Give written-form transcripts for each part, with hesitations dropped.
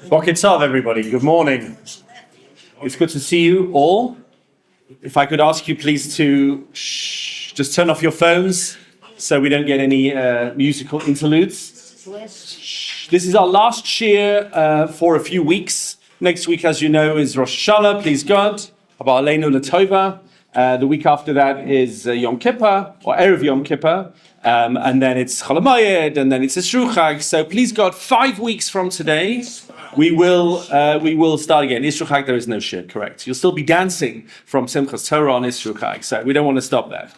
Boker Tov, everybody. Good morning. It's good to see you all. If I could ask you please to just turn off your phones so we don't get any musical interludes. This is our last shir for a few weeks. Next week, as you know, is Rosh Hashanah, please God. Haba Aleinu L'Tova. The week after that is Yom Kippur, or Erev Yom Kippur. And then it's Chol HaMoed, and then it's Isru Chag. So please God, 5 weeks from today, we will start again. Isru Chag, there is no shir, correct. You'll still be dancing from Simchas Torah on Isru Chag, so we don't want to stop that.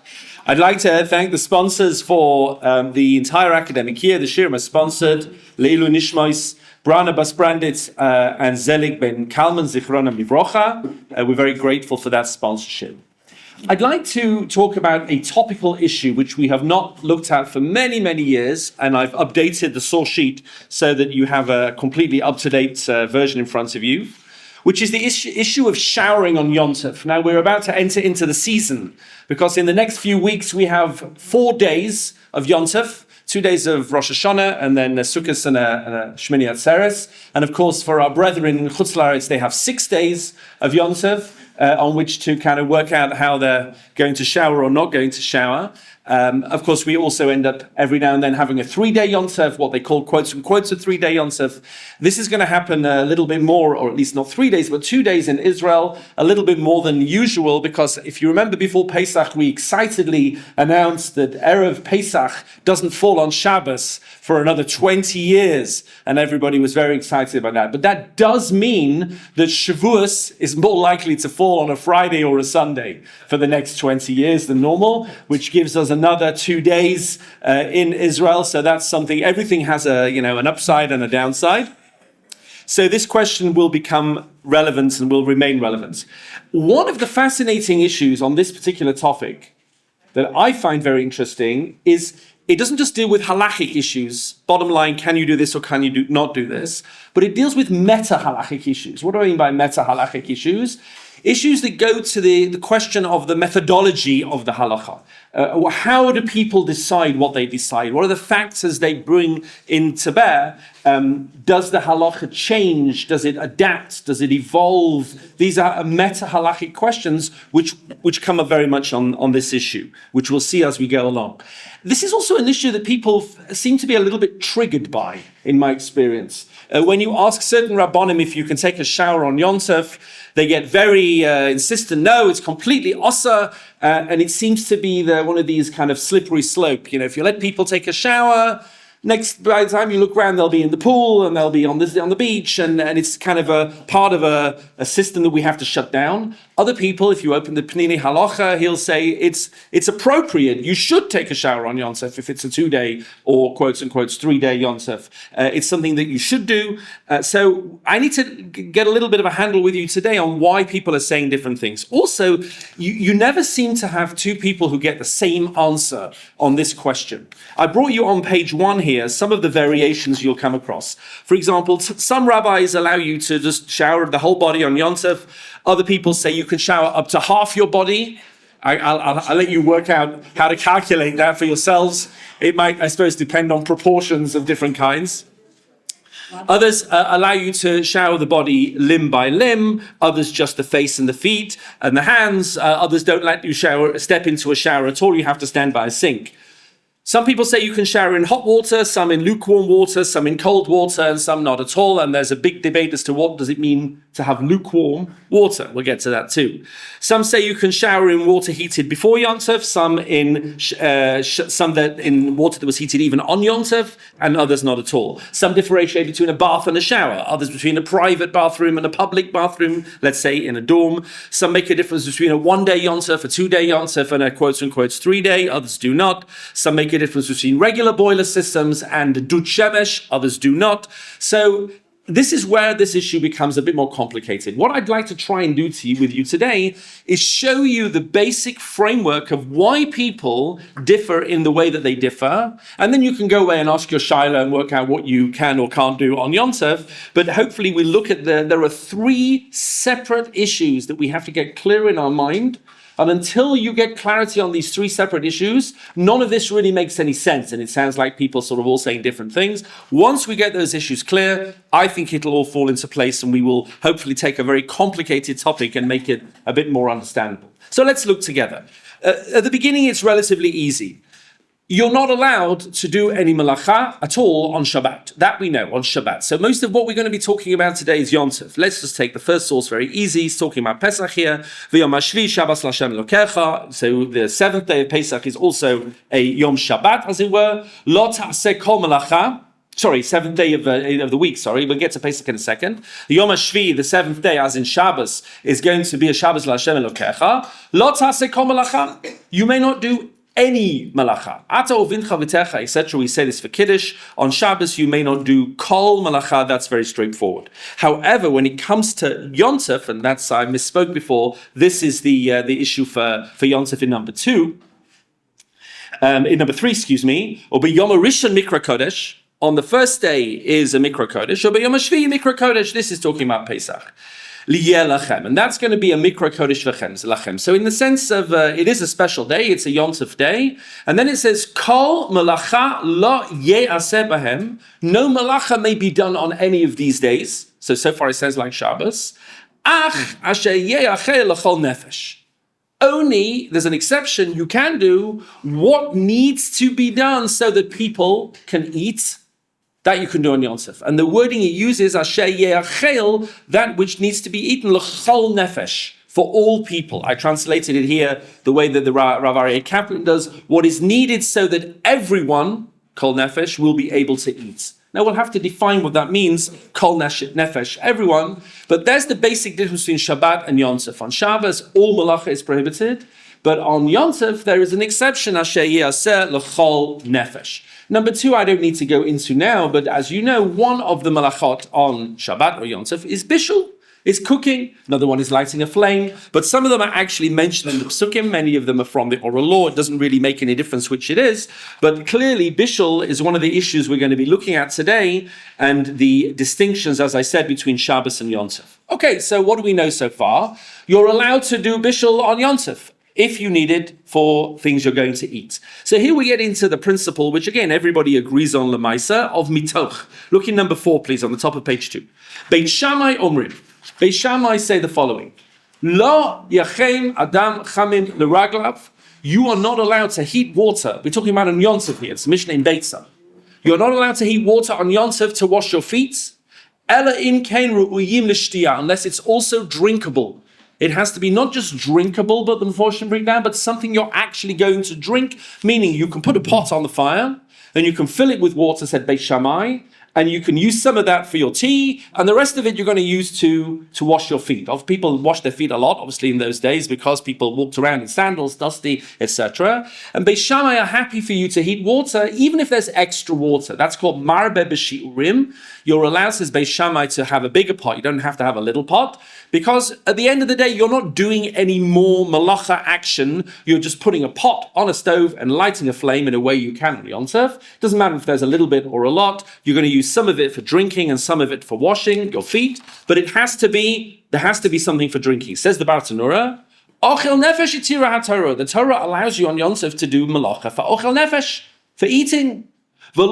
I'd like to thank the sponsors for the entire academic year. The shirim are sponsored. Leilu Nishmois, Brana Bas Branditz, and Zelig Ben Kalman Zichronam Livrocha. We're very grateful for that sponsorship. I'd like to talk about a topical issue which we have not looked at for many, many years, and I've updated the source sheet so that you have a completely up-to-date version in front of you, which is the issue of showering on Yom Tov. Now, we're about to enter into the season, because in the next few weeks we have 4 days of Yom Tov, 2 days of Rosh Hashanah, and then a Sukkot and a Shmini Atzeres. And of course, for our brethren in Chutz La'aretz, they have 6 days of Yom Tov, on which to kind of work out how they're going to shower or not going to shower. Of course, we also end up every now and then having a 3-day Yom Tov, what they call quotes and quotes a 3-day Yom Tov. This is going to happen a little bit more, or at least not 3 days, but 2 days in Israel, a little bit more than usual, because if you remember before Pesach, we excitedly announced that Erev Pesach doesn't fall on Shabbos for another 20 years, and everybody was very excited about that. But that does mean that Shavuos is more likely to fall on a Friday or a Sunday for the next 20 years than normal, which gives us another 2 days in Israel. So that's something, everything has an upside and a downside. So this question will become relevant and will remain relevant. One of the fascinating issues on this particular topic that I find very interesting is it doesn't just deal with halachic issues, bottom line, can you do this or can you not do this, but it deals with meta-halachic issues. What do I mean by meta-halachic issues? Issues that go to the question of the methodology of the halacha. How do people decide what they decide? What are the factors they bring into bear? Does the halacha change? Does it adapt? Does it evolve? These are meta-halachic questions which come up very much on this issue, which we'll see as we go along. This is also an issue that people seem to be a little bit triggered by, in my experience. When you ask certain rabbonim if you can take a shower on Yom Tov, they get very insistent, no, it's completely osa, and it seems to be one of these kind of slippery slope. If you let people take a shower, by the time you look around, they'll be in the pool and they'll be on the beach, and it's kind of a part of a system that we have to shut down. Other people, if you open the Pnini Halacha, he'll say it's appropriate. You should take a shower on Yom Tov if it's a 2-day or quotes and quotes 3-day Yom Tov. It's something that you should do. So I need to get a little bit of a handle with you today on why people are saying different things. Also, you never seem to have two people who get the same answer on this question. I brought you on page 1 here some of the variations you'll come across. For example, some rabbis allow you to just shower the whole body on Yom Tov. Other people say you can shower up to half your body. I'll let you work out how to calculate that for yourselves. It might, I suppose, depend on proportions of different kinds. Others allow you to shower the body limb by limb. Others just the face and the feet and the hands. Others don't let you step into a shower at all. You have to stand by a sink. Some people say you can shower in hot water, some in lukewarm water, some in cold water, and some not at all. And there's a big debate as to what does it mean to have lukewarm water. We'll get to that too. Some say you can shower in water heated before Yom Tov, some in water that was heated even on Yom Tov, and others not at all. Some differentiate between a bath and a shower, others between a private bathroom and a public bathroom, let's say in a dorm. Some make a difference between a 1-day Yom Tov, a 2-day Yom Tov, and a quotes and quotes 3-day, others do not. Some make a difference between regular boiler systems and dut shemesh, others do not. So this is where this issue becomes a bit more complicated. What I'd like to try and do with you today is show you the basic framework of why people differ in the way that they differ. And then you can go away and ask your shaila and work out what you can or can't do on Yom Tov. But hopefully we look at there are 3 separate issues that we have to get clear in our mind And until you get clarity on these three separate issues, none of this really makes any sense. And it sounds like people sort of all saying different things. Once we get those issues clear, I think it'll all fall into place and we will hopefully take a very complicated topic and make it a bit more understandable. So let's look together. At the beginning, it's relatively easy. You're not allowed to do any malacha at all on Shabbat. That we know, on Shabbat. So most of what we're going to be talking about today is Yom Tov. Let's just take the first source, very easy. He's talking about Pesach here. V'yom hashvi Shabbos l'Hashem Elokecha. So the seventh day of Pesach is also a Yom Shabbat, as it were. Lo ta'aseh kol malacha. Sorry, seventh day of the week, sorry. We'll get to Pesach in a second. The Yom HaShvi, the seventh day, as in Shabbos, is going to be a Shabbos l'Hashem Elokecha. Lo ta'aseh kol malacha. You may not do any malacha. Ata uvincha v'techa, etc. We say this for Kiddush. On Shabbos, you may not do kol malacha. That's very straightforward. However, when it comes to Yom Tov, and that's, I misspoke before, this is the issue for Yom Tov in number 2. In number 3, excuse me, or B'Yom HaRishon Mikra Kodesh. On the first day is a Mikra Kodesh, or B'Yom HaShvi Mikra Kodesh. This is talking about Pesach. Liyeh lachem, and that's going to be a Mikra Kodesh lachem. So in the sense of, it is a special day, it's a Yom Tov day, and then it says, Kol malacha lo ye'aseh bahem, no malacha may be done on any of these days. So far it says like Shabbos. Ach asher ye'acheh l'chol nefesh. Only, there's an exception, you can do what needs to be done so that people can eat. That you can do on Yom Tov. And the wording it uses, asher ye'achel, that which needs to be eaten, l'chol nefesh, for all people. I translated it here the way that the Rav Aryeh Kaplan does, what is needed so that everyone, kol nefesh, will be able to eat. Now we'll have to define what that means, kol nefesh, everyone. But there's the basic difference between Shabbat and Yom Tov. On Shabbos, all malacha is prohibited. But on Yom Tov, there is an exception, asher ye'aseh l'chol nefesh. Number 2, I don't need to go into now, but as you know, one of the malachot on Shabbat or Yom Tov is bishul, is cooking. Another one is lighting a flame. But some of them are actually mentioned in the Psukim. Many of them are from the oral law. It doesn't really make any difference which it is. But clearly, bishul is one of the issues we're going to be looking at today, and the distinctions, as I said, between Shabbos and Yom Tov. Okay, so what do we know so far? You're allowed to do bishul on Yom Tov if you need it for things you're going to eat. So here we get into the principle, which again, everybody agrees on Lemaisa, of mitoch. Look in number 4, please, on the top of page 2. Beit Shammai Omrim. Beit Shammai say the following. Lo yachem adam chamim leraglav. You are not allowed to heat water. We're talking about on Yom Tov here. It's a Mishnah in Beitzah. You're not allowed to heat water on Yom Tov to wash your feet. Ela in kain ru'uyim l'shtiyah, unless it's also drinkable. It has to be not just drinkable, but the Meforshim bring down, but something you're actually going to drink, meaning you can put a pot on the fire, and you can fill it with water, said Beit Shammai, and you can use some of that for your tea, and the rest of it you're going to use to wash your feet. People wash their feet a lot, obviously, in those days, because people walked around in sandals, dusty, etc. And Beit Shammai are happy for you to heat water, even if there's extra water. That's called marbe b'shi'urim. You're allowed, says Beit Shammai, to have a bigger pot. You don't have to have a little pot, because at the end of the day, you're not doing any more malacha action. You're just putting a pot on a stove and lighting a flame in a way you can on Yom Tov. Doesn't matter if there's a little bit or a lot. You're going to use some of it for drinking and some of it for washing your feet. But there has to be something for drinking. Says the Bartanura, Ochel nefesh yitira haTorah. The Torah allows you on Yom Tov to do malacha for ochel nefesh, for eating. And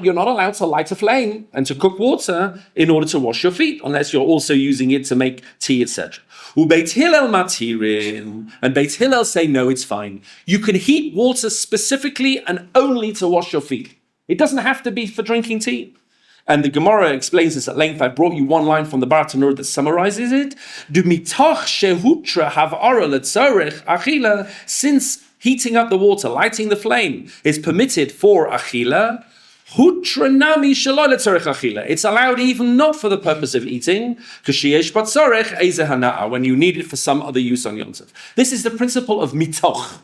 you're not allowed to light a flame and to cook water in order to wash your feet, unless you're also using it to make tea, etc. Beit Hillel matirin, and Beit Hillel say no, it's fine. You can heat water specifically and only to wash your feet. It doesn't have to be for drinking tea. And the Gemara explains this at length. I brought you one line from the Bartanur that summarizes it. Since heating up the water, lighting the flame, is permitted for achila, it's allowed even not for the purpose of eating, when you need it for some other use on Yom Tov. This is the principle of mitoch.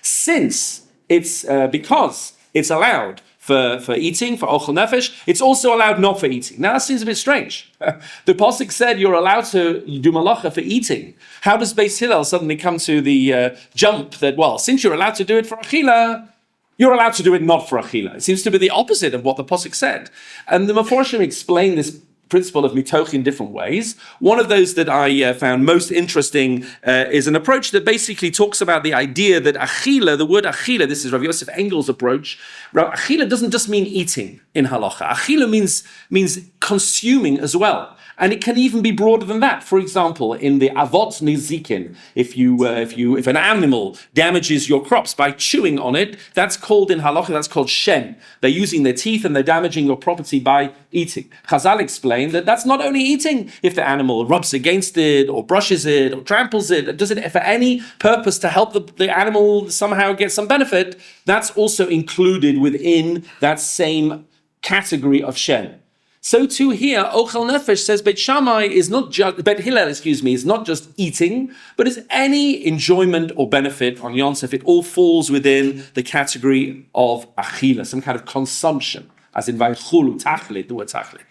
Since it's because it's allowed for eating, for ochel nefesh, it's also allowed not for eating. Now that seems a bit strange. The Pasuk said you're allowed to do malacha for eating. How does Beis Hillel suddenly come to the jump that, well, since you're allowed to do it for achila, you're allowed to do it not for achila? It seems to be the opposite of what the Pasuk said. And the Meforshim explain this principle of mitoch in different ways. One of those that I found most interesting is an approach that basically talks about the idea that achila, the word achila, this is Rav Yosef Engel's approach. Achila doesn't just mean eating in halacha. Achila means consuming as well. And it can even be broader than that. For example, in the avot nizikin, if an animal damages your crops by chewing on it, that's called in halacha, that's called shen. They're using their teeth and they're damaging your property by eating. Chazal explain that that's not only eating. If the animal rubs against it or brushes it or tramples it, does it for any purpose to help the animal somehow get some benefit, that's also included within that same category of shen. So too here, Ochel Nefesh says Beit Shammai is not just, Beit Hillel, is not just eating, but is any enjoyment or benefit on Yom Tov. It all falls within the category of achila, some kind of consumption, as in Vaychulu, Tachlit, the word Tachlit.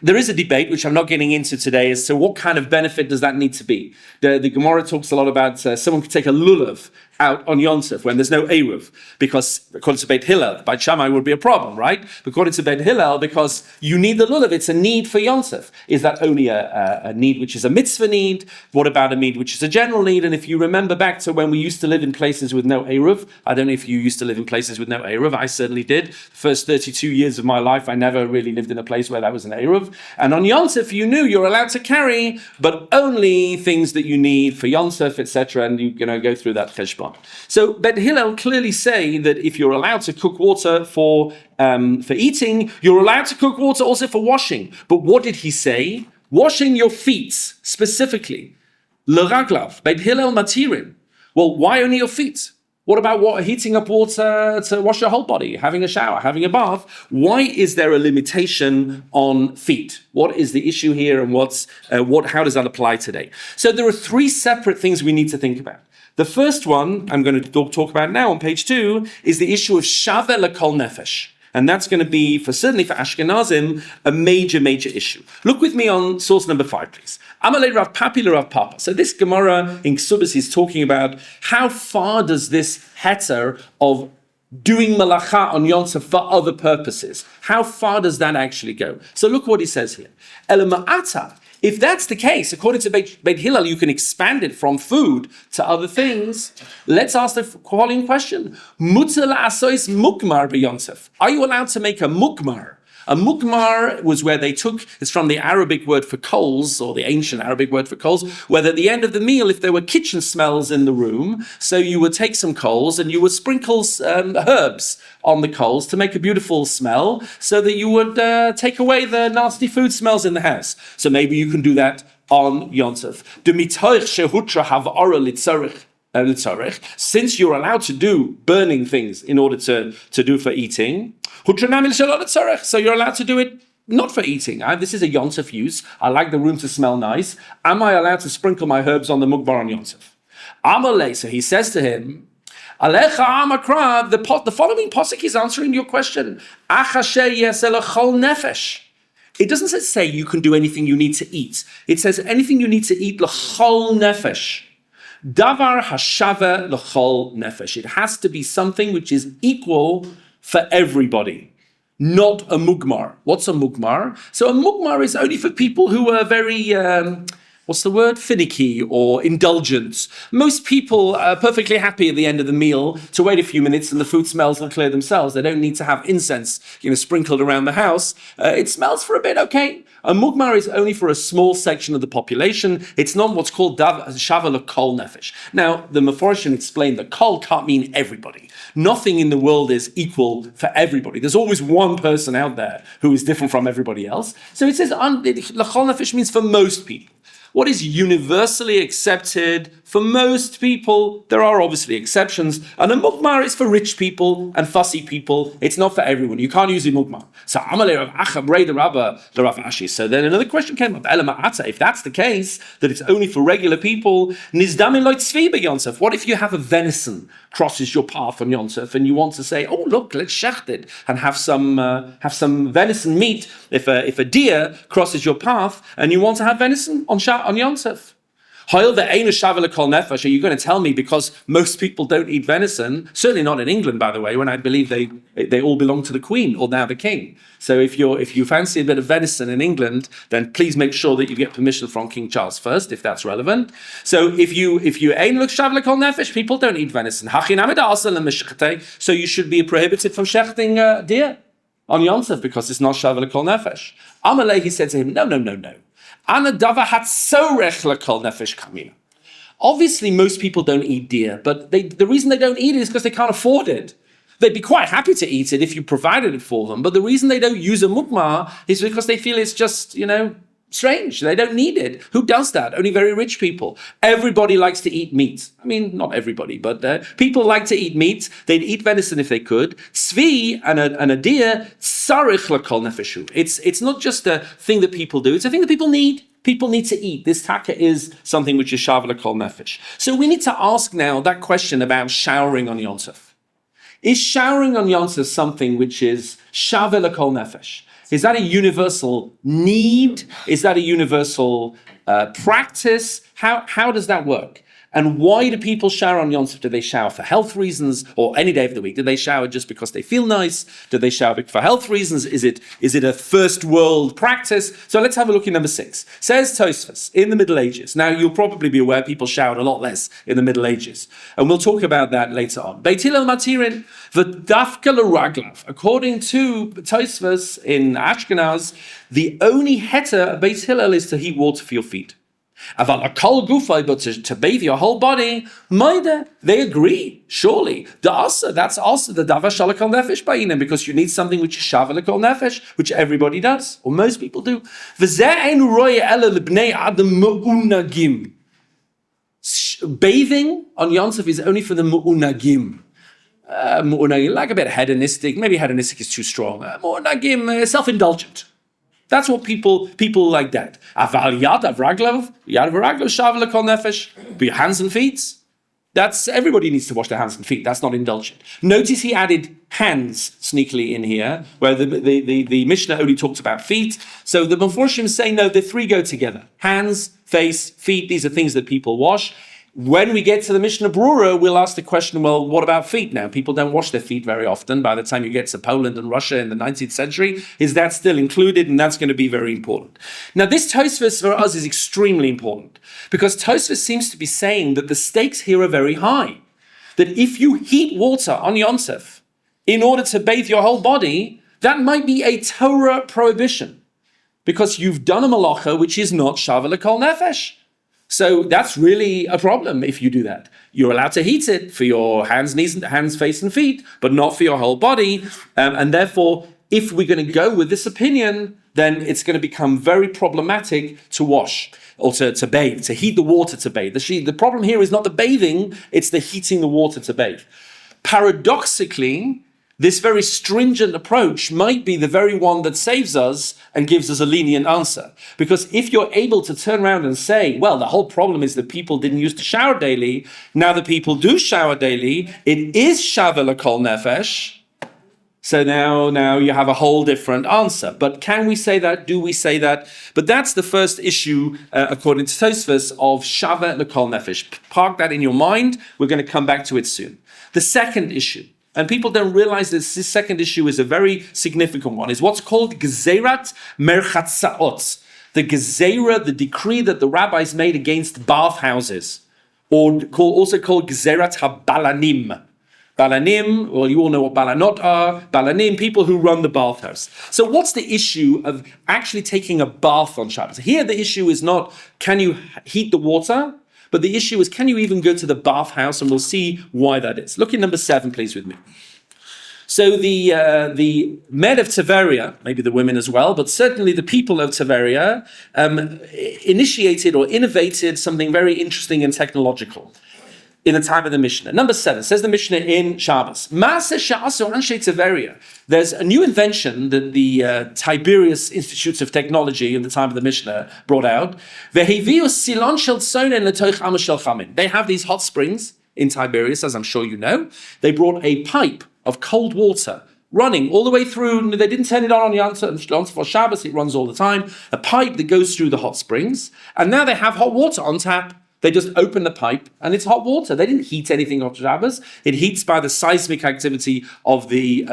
There is a debate, which I'm not getting into today, as to what kind of benefit does that need to be. The Gemara talks a lot about someone could take a lulav out on Yom Tov when there's no Eruv, because according to Beit Hillel, by Shammai would be a problem, right? According to Beit Hillel, because you need the lulav, it's a need for Yom Tov. Is that only a need which is a mitzvah need? What about a need which is a general need? And if you remember back to when we used to live in places with no Eruv, I don't know if you used to live in places with no Eruv, I certainly did. The first 32 years of my life, I never really lived in a place where that was an Eruv. And on Yom Tov, you knew you're allowed to carry, but only things that you need for Yom Tov, etc., and you go through that cheshbon. So Beit Hillel clearly say that if you're allowed to cook water for eating, you're allowed to cook water also for washing. But what did he say? Washing your feet, specifically. L'raglav, Beit Hillel matirin. Well, why only your feet? What about heating up water to wash your whole body, having a shower, having a bath? Why is there a limitation on feet? What is the issue here, and how does that apply today? So there are three separate things we need to think about. The first one I'm going to talk about now on page 2 is the issue of shave lekol nefesh. And that's going to be, certainly for Ashkenazim, a major issue. Look with me on source number 5, please. Amalei Rav Papi le Rav Papa. So this Gemara in Ksubas is talking about how far does this heter of doing malacha on Yom Tov for other purposes, how far does that actually go? So look what he says here. Elama'ata. If that's the case, according to Beit Hillel, you can expand it from food to other things. Let's ask the following question. Mutar la'asos mukmar b'Yom Tov. Are you allowed to make a mukmar? A mukmar was where it's from the Arabic word for coals, or the ancient Arabic word for coals, where at the end of the meal, if there were kitchen smells in the room, so you would take some coals and you would sprinkle herbs on the coals to make a beautiful smell, so that you would take away the nasty food smells in the house. So maybe you can do that on Yom Tov. Since you're allowed to do burning things in order to do for eating, so you're allowed to do it not for eating. This is a Yom Tov use. I like the room to smell nice. Am I allowed to sprinkle my herbs on the mukbar on Yom Tov? Amalei, so he says to him, Alecha amakra, the following posuk is answering your question. Achashe yesel chol nefesh. It doesn't say you can do anything you need to eat. It says anything you need to eat l'chol nefesh. Davar hashava l'chol nefesh. It has to be something which is equal for everybody, not a mugmar. What's a mugmar? So a mugmar is only for people who are very, finicky or indulgent. Most people are perfectly happy at the end of the meal to wait a few minutes and the food smells will clear themselves. They don't need to have incense, sprinkled around the house. It smells for a bit, okay. A mugmar is only for a small section of the population. It's not what's called shava l'kol nefesh. Now, the Meforshim explained that kol can't mean everybody. Nothing in the world is equal for everybody. There's always one person out there who is different from everybody else. So it says l'chol nefesh means for most people. What is universally accepted for most people? There are obviously exceptions. And a mugmar is for rich people and fussy people. It's not for everyone. You can't use a mugmar. So So then another question came up. If that's the case, that it's only for regular people, what if you have a venison crosses your path on Yom Tov and you want to say, oh look, let's shecht it and have some venison meat. If a deer crosses your path and you want to have venison on Yom Tov. Are you going to tell me because most people don't eat venison, certainly not in England, by the way, when I believe they all belong to the Queen or now the King. So if you fancy a bit of venison in England, then please make sure that you get permission from King Charles first, if that's relevant. So if you ain look shav lekol nefesh, people don't eat venison. So you should be prohibited from shechting deer on Yom Tov because it's not shav lekol nefesh. Amalei, he said to him, no. Obviously, most people don't eat deer, but the reason they don't eat it is because they can't afford it. They'd be quite happy to eat it if you provided it for them, but the reason they don't use a mukmah is because they feel it's just, strange. They don't need it. Who does that? Only very rich people. Everybody likes to eat meat. I mean, not everybody, but people like to eat meat. They'd eat venison if they could. Tzvi and a deer, tzarich lekol nefeshu. It's not just a thing that people do. It's a thing that people need. People need to eat. This taka is something which is shav lekol nefesh. So we need to ask now that question about showering on Yom Tov. Is showering on Yom Tov something which is shav lekol nefesh? Is that a universal need? Is that a universal practice? How does that work? And why do people shower on Yom Tov? Do they shower for health reasons or any day of the week? Do they shower just because they feel nice? Do they shower for health reasons? Is it a first world practice? So let's have a look in number 6. Says Tosfos, in the Middle Ages. Now, you'll probably be aware people showered a lot less in the Middle Ages. And we'll talk about that later on. Beit Hillel matirin v'dafka l'raglav. According to Tosfos in Ashkenaz, the only heter of Beit Hillel is to heat water for your feet. Aval akol gufay, but to bathe your whole body, maida, they agree, surely. That's also the davar shalakol nefesh ba'inem, because you need something which is shav lekol nefesh, which everybody does, or most people do. Bathing on Yom Tov is only for the mu'unagim. Like a bit hedonistic, maybe hedonistic is too strong. Mu'unagim, self-indulgent. That's what people like that. Aval yad avraglav shav lekol nefesh. But your hands and feet, that's everybody needs to wash their hands and feet. That's not indulgent. Notice he added hands sneakily in here, where the Mishnah only talks about feet. So the Meforshim say no, the three go together. Hands, face, feet. These are things that people wash. When we get to the Mishnah Brura, we'll ask the question, well, what about feet now? People don't wash their feet very often. By the time you get to Poland and Russia in the 19th century, is that still included? And that's going to be very important. Now, this Tosfos for us is extremely important because Tosfos seems to be saying that the stakes here are very high. That if you heat water on Yom Tov in order to bathe your whole body, that might be a Torah prohibition because you've done a malacha which is not shav lekol nefesh. So that's really a problem if you do that. You're allowed to heat it for your hands, face, and feet, but not for your whole body. And therefore, if we're going to go with this opinion, then it's going to become very problematic to wash or to bathe, to heat the water to bathe. The problem here is not the bathing, it's the heating the water to bathe. Paradoxically, this very stringent approach might be the very one that saves us and gives us a lenient answer. Because if you're able to turn around and say, well, the whole problem is that people didn't used to shower daily, now that people do shower daily, it is shav lekol nefesh. So now you have a whole different answer. But can we say that? Do we say that? But that's the first issue, according to Tosfos, of shav lekol nefesh. Park that in your mind. We're going to come back to it soon. The second issue, and people don't realize this second issue is a very significant one, is what's called Gezerat Merchatzaot. The Gezerah, the decree that the rabbis made against bathhouses, or also called Gezerat HaBalanim. Balanim, well, you all know what Balanot are. Balanim, people who run the bathhouse. So what's the issue of actually taking a bath on Shabbos? Here the issue is not, can you heat the water? But the issue is, can you even go to the bathhouse? And we'll see why that is. Look at number 7, please, with me. So the men of Tiberia, maybe the women as well, but certainly the people of Tiberia, initiated or innovated something very interesting and technological in the time of the Mishnah. Number 7, says the Mishnah in Shabbos. There's a new invention that the Tiberius Institutes of Technology in the time of the Mishnah brought out. They have these hot springs in Tiberius, as I'm sure you know. They brought a pipe of cold water running all the way through. They didn't turn it on Yom Tov for Shabbos, it runs all the time. A pipe that goes through the hot springs. And now they have hot water on tap. They just open the pipe and it's hot water. They didn't heat anything on Shabbos. It heats by the seismic activity of the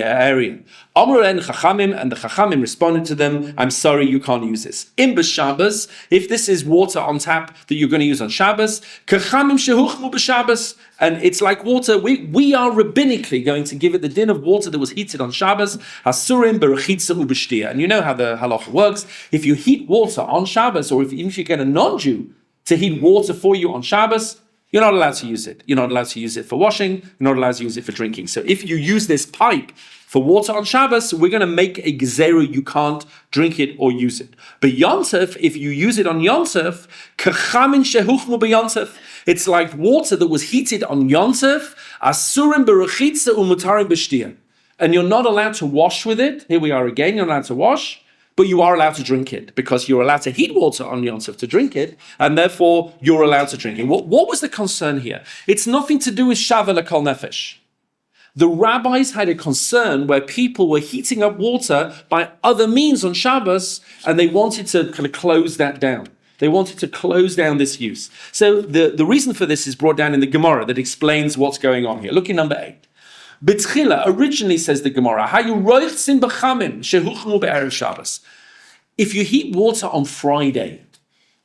area. Amru and Chachamim, and the Chachamim responded to them, I'm sorry, you can't use this. In B'Shabbos, if this is water on tap that you're going to use on Shabbos, Kachamim shehuchmu b'Shabbos, and it's like water. We are rabbinically going to give it the din of water that was heated on Shabbos, Hasurim berechitza ub'shtia. And you know how the halacha works. If you heat water on Shabbos, or even if you get a non-Jew to heat water for you on Shabbos, you're not allowed to use it. You're not allowed to use it for washing. You're not allowed to use it for drinking. So if you use this pipe for water on Shabbos, we're going to make a gezerah. You can't drink it or use it. But Yontef, if you use it on Yontef, kachamin shehuchmu b'Yontef, it's like water that was heated on Yontef, asurim berechitza umutarim b'shtia. And you're not allowed to wash with it. Here we are again, you're not allowed to wash. But you are allowed to drink it because you're allowed to heat water on Yontif to drink it, and therefore you're allowed to drink it. What was the concern here? It's nothing to do with Shava L'Kol Nefesh. The rabbis had a concern where people were heating up water by other means on Shabbos, and they wanted to kind of close that down. They wanted to close down this use. So the reason for this is brought down in the Gemara that explains what's going on here. Look in number 8. B'tchila, originally says the Gemara, if you heat water on Friday,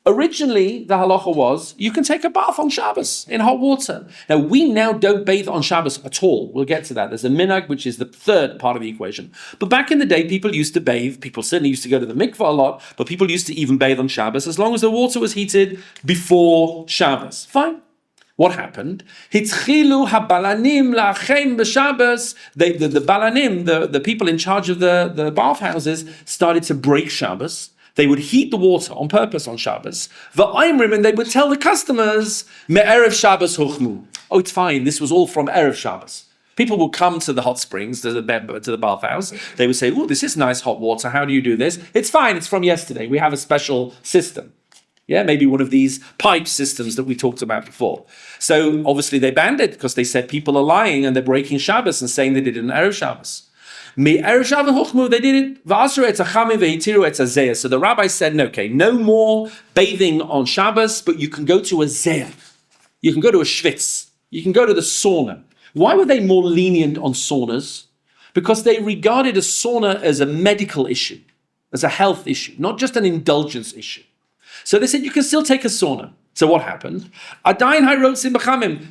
originally the halacha was you can take a bath on Shabbos in hot water. Now we now don't bathe on Shabbos at all. We'll get to that. There's a minhag, which is the third part of the equation. But back in the day, people used to bathe. People certainly used to go to the mikvah a lot, but people used to even bathe on Shabbos as long as the water was heated before Shabbos. Fine. What happened? Hitchilu habalanim la'achem b'Shabbos. The balanim, the people in charge of the bathhouses, started to break Shabbos. They would heat the water on purpose on Shabbos. V'aimrim, and they would tell the customers, me'erev Shabbos huchmu. Oh, it's fine. This was all from erev Shabbos. People will come to the hot springs, to the bathhouse. They would say, oh, this is nice hot water. How do you do this? It's fine. It's from yesterday. We have a special system. Yeah, maybe one of these pipe systems that we talked about before. So obviously they banned it because they said people are lying and they're breaking Shabbos and saying they did it in Erev Shabbos. They did it. So the rabbi said, no, okay, no more bathing on Shabbos, but you can go to a zeya. You can go to a schwitz. You can go to the sauna. Why were they more lenient on saunas? Because they regarded a sauna as a medical issue, as a health issue, not just an indulgence issue. So they said, you can still take a sauna. So what happened?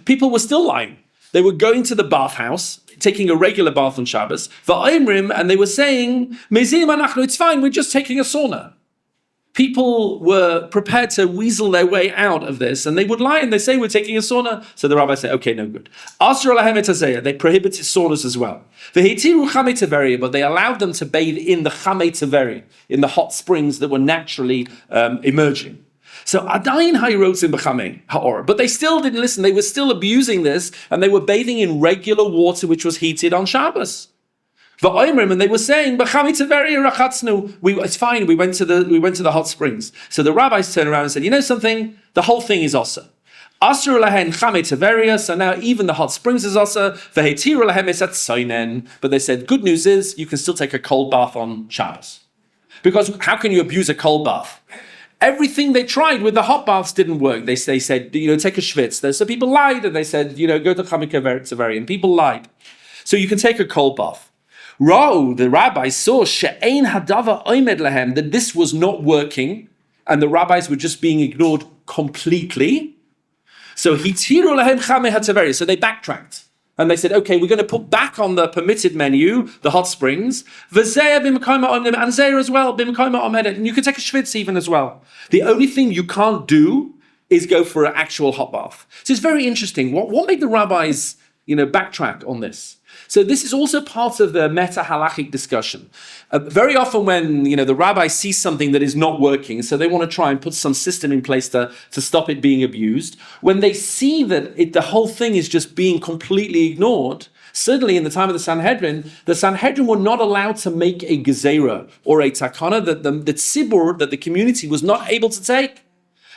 People were still lying. They were going to the bathhouse, taking a regular bath on Shabbos, and they were saying, it's fine, we're just taking a sauna. People were prepared to weasel their way out of this, and they would lie and they say, we're taking a sauna. So the rabbi said, okay, no good. They prohibited saunas as well. But they allowed them to bathe in the chamei taveri, in the hot springs that were naturally emerging. So adayin hayrotzim b'chamei ha'or, but they still didn't listen. They were still abusing this, and they were bathing in regular water which was heated on Shabbos. And they were saying, it's fine. We went to the hot springs. So the rabbis turned around and said, you know something? The whole thing is asa. So now even the hot springs is asa. But they said, good news is you can still take a cold bath on Shabbos. Because how can you abuse a cold bath? Everything they tried with the hot baths didn't work. They said, take a schwitz. So people lied, and they said, go to chamei taveri, and people lied. So you can take a cold bath. The rabbis saw she'ein hadava oimed lahem, that this was not working, and the rabbis were just being ignored completely. So hitiru lahem chamei hataveri. So they backtracked, and they said, okay, we're going to put back on the permitted menu the hot springs, v'zeya b'mekayma omnem, and zeya as well, b'mekayma omedet, and you can take a schwitz even as well. The only thing you can't do is go for an actual hot bath. So it's very interesting. What made the rabbis, backtrack on this? So this is also part of the meta-halachic discussion. Very often when, the rabbi sees something that is not working, so they want to try and put some system in place to stop it being abused. When they see that the whole thing is just being completely ignored, certainly in the time of the Sanhedrin were not allowed to make a gezerah or a takana that the tzibur, that the community was not able to take.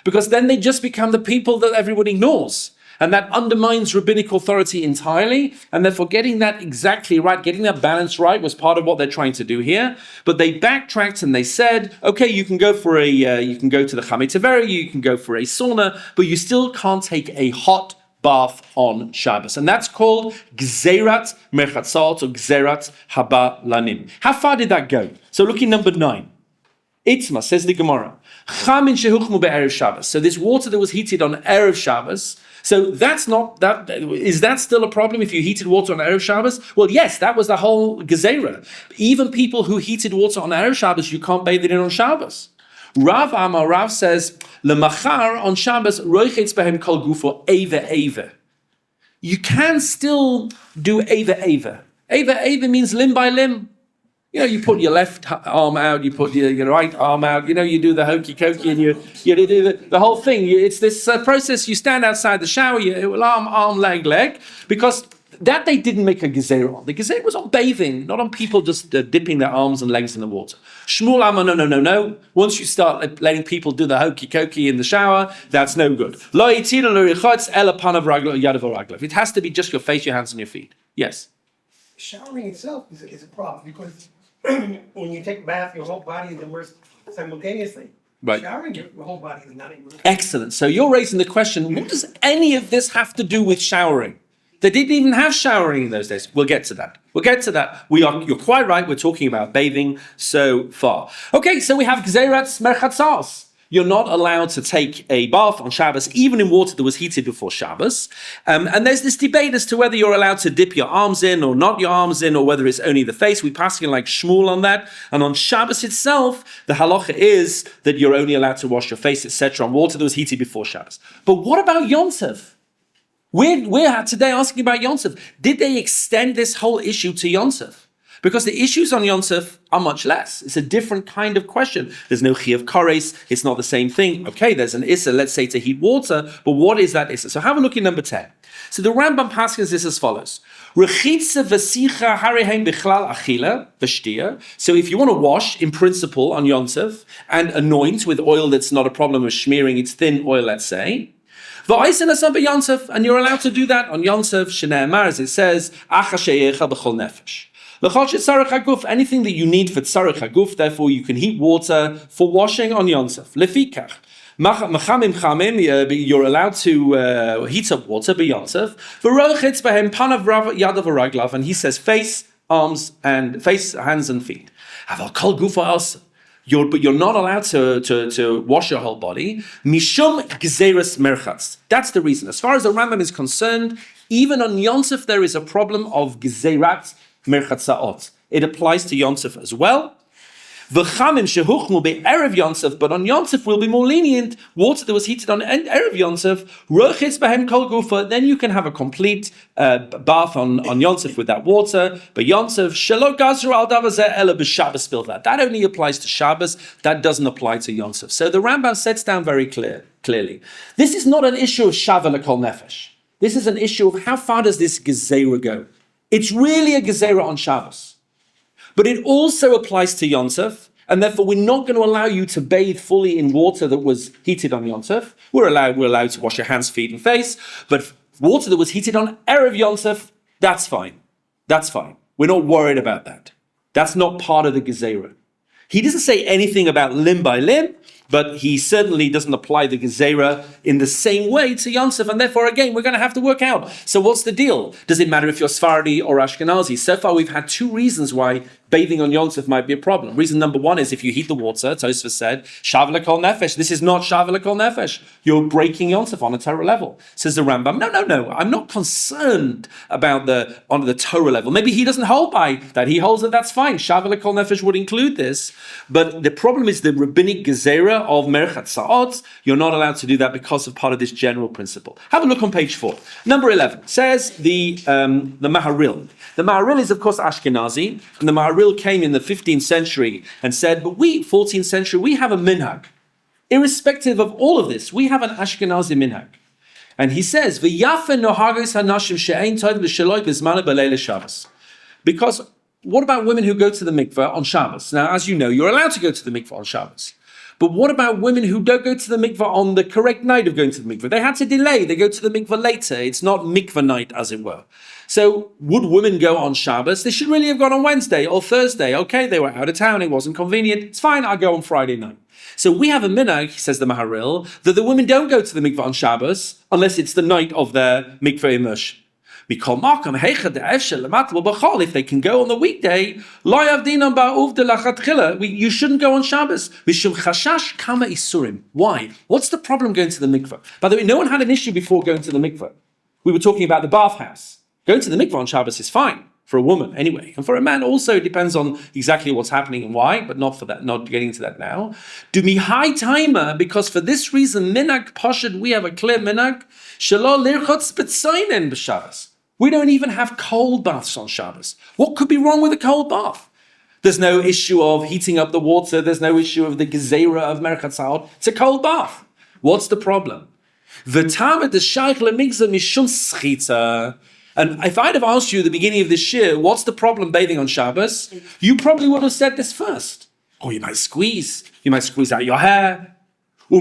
Because then they just become the people that everyone ignores. And that undermines rabbinic authority entirely. And therefore getting that exactly right, getting that balance right was part of what they're trying to do here. But they backtracked and they said, okay, you can go for you can go to the Chamei Taveri, you can go for a sauna, but you still can't take a hot bath on Shabbos. And that's called Gzerat Merchatzot or Gzerat Haba Lanim. How far did that go? So look in number 9. Itzma, says the Gemara. Chamin shehuchmu be'erev Shabbos. So this water that was heated on Erev Shabbos, so that's not, is that still a problem if you heated water on Erev Shabbos? Well, yes, that was the whole Gezerah. Even people who heated water on Erev Shabbos, you can't bathe it in on Shabbos. Rav says, Lemachar on Shabbos, roichetz behem kol gufo eva. You can still do eva. Eva means limb by limb. You put your left arm out, you put your right arm out, you do the hokey cokey and you do the whole thing. It's this process, you stand outside the shower, you arm, leg, because that they didn't make a gezerah on. The gezerah was on bathing, not on people just dipping their arms and legs in the water. Shmuel Amar, no. Once you start letting people do the hokey cokey in the shower, that's no good. It has to be just your face, your hands and your feet. Yes? Showering itself is a problem because when you take a bath, your whole body is immersed simultaneously. Right. Showering, your whole body is not immersed. Excellent. So you're raising the question, what does any of this have to do with showering? They didn't even have showering in those days. We'll get to that. You're quite right. We're talking about bathing so far. Okay, so we have Gzerat Merchatzos. You're not allowed to take a bath on Shabbos, even in water that was heated before Shabbos. And there's this debate as to whether you're allowed to dip your arms in or not your arms in, or whether it's only the face. We pass like Shmuel on that. And on Shabbos itself, the halacha is that you're only allowed to wash your face, etc., on water that was heated before Shabbos. But what about Yom Tov? We're today asking about Yom Tov. Did they extend this whole issue to Yom Tov? Because the issues on Yom Tov are much less. It's a different kind of question. There's no Chi of Kores. It's not the same thing. Okay, there's an Issa, let's say, to heat water, but what is that Issa? So have a look at number 10. So the Rambam paskins this as follows. Rechitza v'sicha harehem bichlal achila v'shtia. So if you want to wash, in principle, on Yom Tov, and anoint with oil that's not a problem of smearing, it's thin oil, let's say, and you're allowed to do that on Yom Tov, Shnei Amar, as it says, anything that you need for tzarech haguf, therefore you can heat water for washing on Yom Tov. Lefikach. You're allowed to heat up water by Yom Tov. And he says face, arms, and face, hands, and feet. But you're not allowed to wash your whole body. Mishum gzeras merchatz. That's the reason. As far as the Rambam is concerned, even on Yom Tov there is a problem of gzerat merchatzaot. It applies to Yom Tov as well. V'chamim shehuchmu be'erev Yom Tov, but on Yom Tov will be more lenient. Water that was heated on erev Yom Tov, rochitz behem kol gufa. Then you can have a complete bath on Yom Tov with that water. But Yom Tov shelo gazru al davar zeh ela b'Shabbos bilvad. That only applies to Shabbos. That doesn't apply to Yom Tov. So the Rambam sets down very clearly. This is not an issue of shava lekol nefesh. This is an issue of how far does this gezerah go. It's really a gezerah on Shabbos. But it also applies to Yom Tov, and therefore we're not going to allow you to bathe fully in water that was heated on Yom Tov. We're allowed to wash your hands, feet, and face, but water that was heated on erev Yom Tov, that's fine. That's fine. We're not worried about that. That's not part of the gezerah. He doesn't say anything about limb by limb, but he certainly doesn't apply the gezerah in the same way to Yom Tov, and therefore, again, we're going to have to work out. So what's the deal? Does it matter if you're Sephardi or Ashkenazi? So far, we've had two reasons why bathing on Yom Tov might be a problem. Reason number one is if you heat the water, Tosfos said, Shav lekol nefesh. This is not Shav lekol nefesh. You're breaking Yom Tov on a Torah level. Says the Rambam, no. I'm not concerned about on the Torah level. Maybe he doesn't hold by that. He holds that that's fine. Shav lekol nefesh would include this. But the problem is the rabbinic gezerah of merchat sa'ot. You're not allowed to do that because of part of this general principle. Have a look on page 4. Number 11 says the Maharil. The Maharil is, of course, Ashkenazi, and the Maharil came in the 15th century and said, but 14th century, we have a minhag. Irrespective of all of this, we have an Ashkenazi minhag. And he says, because what about women who go to the mikveh on Shabbos? Now, as you know, you're allowed to go to the mikveh on Shabbos. But what about women who don't go to the mikveh on the correct night of going to the mikveh? They had to delay. They go to the mikveh later. It's not mikveh night, as it were. So would women go on Shabbos? They should really have gone on Wednesday or Thursday. Okay, they were out of town. It wasn't convenient. It's fine. I'll go on Friday night. So we have a minhag, says the Maharil, that the women don't go to the mikveh on Shabbos unless it's the night of their mikveh immersion. If they can go on the weekday, you shouldn't go on Shabbos. Why? What's the problem going to the mikveh? By the way, no one had an issue before going to the mikveh. We were talking about the bathhouse. Going to the mikveh on Shabbos is fine for a woman anyway. And for a man also, it depends on exactly what's happening and why, but not for that, not getting into that now. Do me high timer, because for this reason, minhag pashad, we have a clear minhag, shelo lirchotz b'tzainen b'Shabbos. We don't even have cold baths on Shabbos. What could be wrong with a cold bath? There's no issue of heating up the water. There's no issue of the gezerah of merchat sa'od. It's a cold bath. What's the problem? And if I'd have asked you at the beginning of this year, what's the problem bathing on Shabbos? You probably would have said this first. Oh, you might squeeze out your hair. They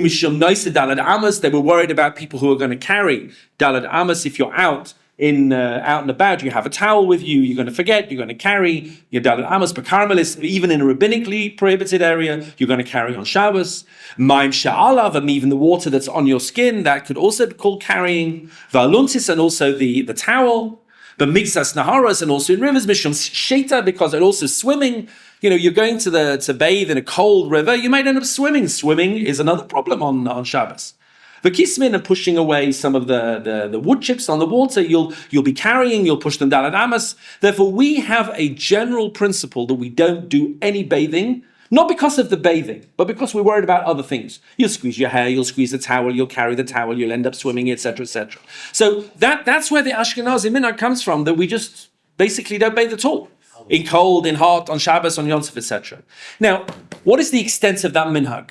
were worried about people who are going to carry dalad amas if you're out and about. You have a towel with you, you're going to forget, you're going to carry your dalad amas, but carmelis, even in a rabbinically prohibited area, you're going to carry on Shabbos. Maim sha'alav, and even the water that's on your skin, that could also be called carrying. Valuntis, and also the towel. But mixas naharas, and also in rivers, mishum sheta, because it also swimming. You know, you're going to bathe in a cold river, you might end up swimming. Swimming is another problem on Shabbos. The kismin and pushing away some of the wood chips on the water, you'll be carrying, you'll push them down at amas. Therefore, we have a general principle that we don't do any bathing, not because of the bathing, but because we're worried about other things. You'll squeeze your hair, you'll squeeze the towel, you'll carry the towel, you'll end up swimming, etc., etc. So that's where the Ashkenazi minhag comes from, that we just basically don't bathe at all. In cold, in hot, on Shabbos, on Yom Tov, etc. Now, what is the extent of that minhag?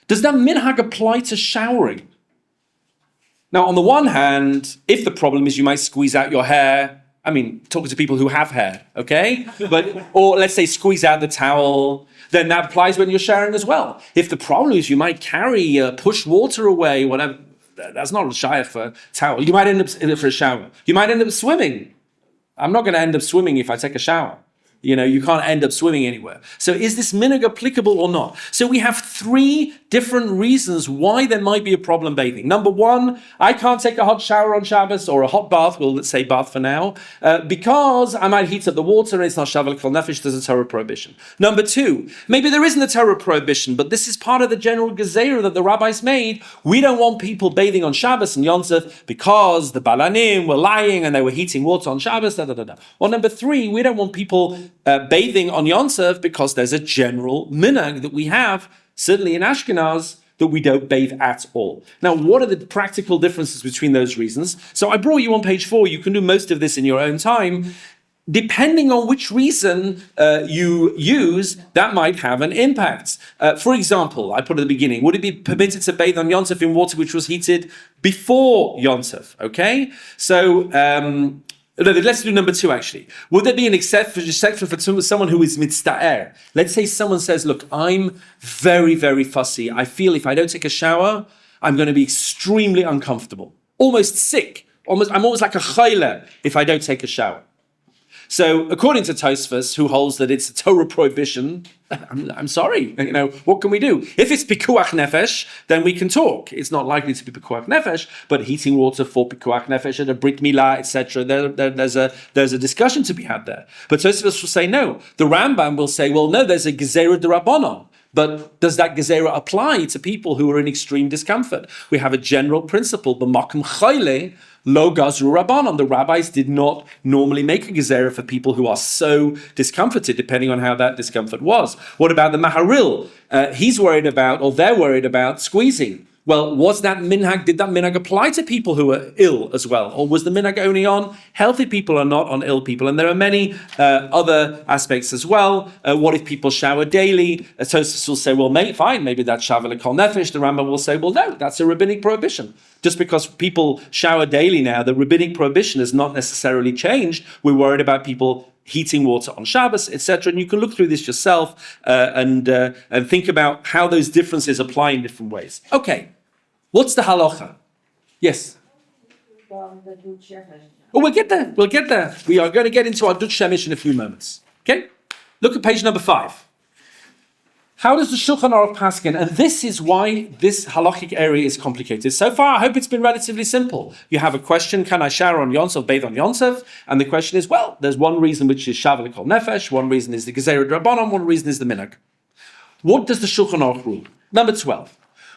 Does that minhag apply to showering? Now, on the one hand, if the problem is you might squeeze out your hair, I mean, talking to people who have hair, okay? Or let's say squeeze out the towel, then that applies when you're showering as well. If the problem is you might carry, push water away, whatever, that's not a shayach for a towel. You might end up for a shower. You might end up swimming. I'm not going to end up swimming if I take a shower. You know, you can't end up swimming anywhere. So is this minhag applicable or not? So we have three different reasons why there might be a problem bathing. Number one, I can't take a hot shower on Shabbos, or a hot bath, well, let's say bath for now, because I might heat up the water and it's not shavel kol nefesh, there's a Torah prohibition. Number two, maybe there isn't a Torah prohibition, but this is part of the general gezerah that the rabbis made. We don't want people bathing on Shabbos and Yom Tov because the balanim were lying and they were heating water on Shabbos, Or number three, we don't want people bathing on Yom Tov because there's a general minhag that we have, certainly in Ashkenaz, that we don't bathe at all. Now, what are the practical differences between those reasons? So I brought you on page 4. You can do most of this in your own time. Depending on which reason you use, that might have an impact. For example, I put at the beginning, would it be permitted to bathe on Yom Tov in water which was heated before Yom Tov? Okay? So, let's do number 2, actually. Would there be an exception for someone who is mitzta'er? Let's say someone says, look, I'm very, very fussy. I feel if I don't take a shower, I'm going to be extremely uncomfortable, almost sick. I'm almost like a chayla if I don't take a shower. So, according to Tosfos, who holds that it's a Torah prohibition, I'm sorry, what can we do? If it's pikuach nefesh, then we can talk. It's not likely to be pikuach nefesh, but heating water for pikuach nefesh at a brit milah, etc., there's a discussion to be had there. But Tosfos will say no. The Rambam will say, well, no, there's a gezerah d'Rabbanan. But does that gezerah apply to people who are in extreme discomfort? We have a general principle, b'makom chayle, lo gazru rabbanon. The rabbis did not normally make a gezerah for people who are so discomforted, depending on how that discomfort was. What about the Maharil? They're worried about squeezing. Well, did that minhag apply to people who are ill as well? Or was the minhag only on healthy people and not on ill people? And there are many other aspects as well. What if people shower daily? Tosfos will say, well, fine, maybe that's shavel kol nefesh. The Rambam will say, well, no, that's a rabbinic prohibition. Just because people shower daily now, the rabbinic prohibition has not necessarily changed. We're worried about people heating water on Shabbos, etc. And you can look through this yourself and think about how those differences apply in different ways. Okay, what's the halacha? Yes? Oh, we'll get there. We'll get there. We are going to get into our Dut Shemish in a few moments. Okay? Look at page number 5. How does the Shulchan Aruch paskin? And this is why this halachic area is complicated. So far, I hope it's been relatively simple. You have a question, can I shower on Yonsev, bathe on Yonsev? And the question is, well, there's one reason which is Shav L'Kol Nefesh, one reason is the Gezerah Drabanan, one reason is the Minhag. What does the Shulchan Aruch rule? Number 12.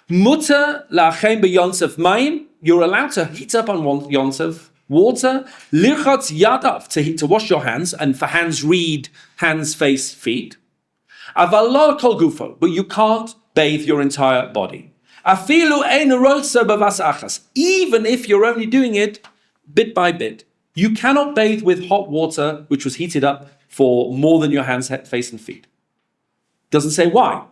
Mutter la'achem beYonsev mayim, you're allowed to heat up on Yonsev water, lirchatz yadav, to wash your hands, and for hands read, hands, face, feet. Aval kol gufo, but you can't bathe your entire body. Afilu ein rosa b'vas achas, even if you're only doing it bit by bit. You cannot bathe with hot water which was heated up for more than your hands, head, face, and feet. Doesn't say why.